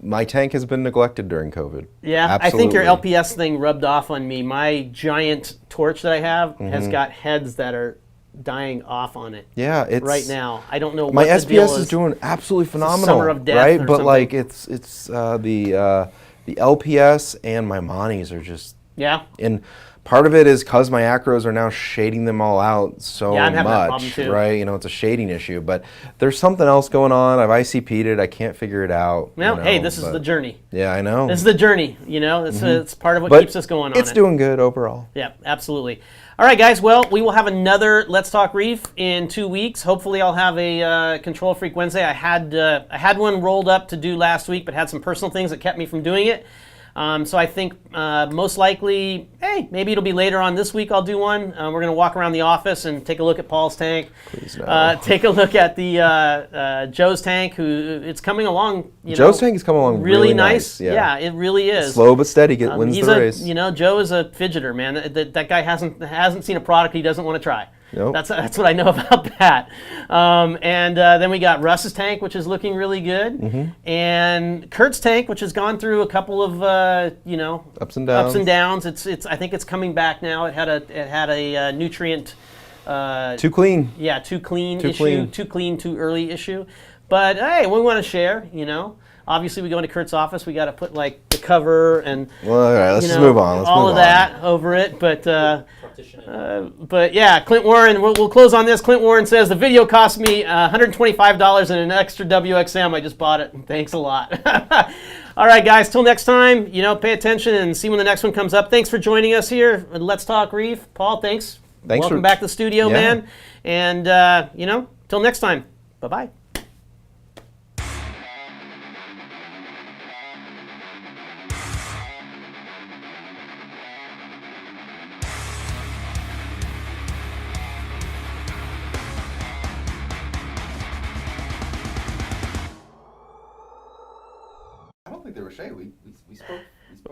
[SPEAKER 3] my tank has been neglected during COVID.
[SPEAKER 1] Yeah,
[SPEAKER 3] Absolutely.
[SPEAKER 1] I think your LPS thing rubbed off on me. My giant torch that I have has
[SPEAKER 3] Mm-hmm.
[SPEAKER 1] got heads that are dying off on it.
[SPEAKER 3] Yeah, it's
[SPEAKER 1] right now. I don't know what
[SPEAKER 3] my
[SPEAKER 1] the deal
[SPEAKER 3] SPS is doing absolutely phenomenal.
[SPEAKER 1] summer of death
[SPEAKER 3] right?
[SPEAKER 1] or
[SPEAKER 3] But
[SPEAKER 1] something.
[SPEAKER 3] like it's the LPS and my monis are just,
[SPEAKER 1] Yeah.
[SPEAKER 3] and part of it is because my acros are now shading them all out so
[SPEAKER 1] Yeah, I'm having that
[SPEAKER 3] much,
[SPEAKER 1] problem too.
[SPEAKER 3] right? You know, it's a shading issue, but there's something else going on. I've ICP'd it. I can't figure it out.
[SPEAKER 1] Well,
[SPEAKER 3] you know,
[SPEAKER 1] hey, this is
[SPEAKER 3] but-
[SPEAKER 1] the journey.
[SPEAKER 3] Yeah, I know.
[SPEAKER 1] This is the journey. You know, it's part of what
[SPEAKER 3] But
[SPEAKER 1] keeps us going on.
[SPEAKER 3] it's doing good overall.
[SPEAKER 1] Yeah, absolutely. All right, guys. Well, we will have another Let's Talk Reef in 2 weeks. Hopefully, I'll have a Control Freak Wednesday. I had one rolled up to do last week, but had some personal things that kept me from doing it. So I think most likely, hey, maybe it'll be later on this week I'll do one. We're going to walk around the office and take a look at Paul's tank.
[SPEAKER 3] Please no.
[SPEAKER 1] Take a look at the Joe's tank, who it's coming along.
[SPEAKER 3] Joe's tank is coming along really nice.
[SPEAKER 1] Yeah, it really is.
[SPEAKER 3] Slow but steady wins
[SPEAKER 1] He's
[SPEAKER 3] the race.
[SPEAKER 1] Joe is a fidgeter, man. That guy hasn't seen a product he doesn't want to try.
[SPEAKER 3] Nope.
[SPEAKER 1] That's what I know about that. And then we got Russ's tank, which is looking really good, and Kurt's tank, which has gone through a couple of
[SPEAKER 3] Ups and downs.
[SPEAKER 1] Ups and downs. It's I think it's coming back now. It had a nutrient.
[SPEAKER 3] Too clean.
[SPEAKER 1] Yeah, too clean
[SPEAKER 3] Too
[SPEAKER 1] issue.
[SPEAKER 3] clean.
[SPEAKER 1] Too clean, too early issue. But hey, we want to share. Obviously we go into Kurt's office. We got to put like the cover and
[SPEAKER 3] Well, all right, let's
[SPEAKER 1] you
[SPEAKER 3] just
[SPEAKER 1] know,
[SPEAKER 3] move on. Let's
[SPEAKER 1] all
[SPEAKER 3] move
[SPEAKER 1] of
[SPEAKER 3] on.
[SPEAKER 1] that over it. But
[SPEAKER 4] Partition it.
[SPEAKER 1] but yeah, Clint Warren. We'll close on this. Clint Warren says the video cost me $125 and an extra WXM. I just bought it. Thanks a lot. All right, guys. Till next time. Pay attention and see when the next one comes up. Thanks for joining us here at Let's Talk Reef. Paul, thanks. Welcome back to the studio,
[SPEAKER 3] Yeah.
[SPEAKER 1] man. And till next time. Bye bye.
[SPEAKER 2] I don't think they were shady. We spoke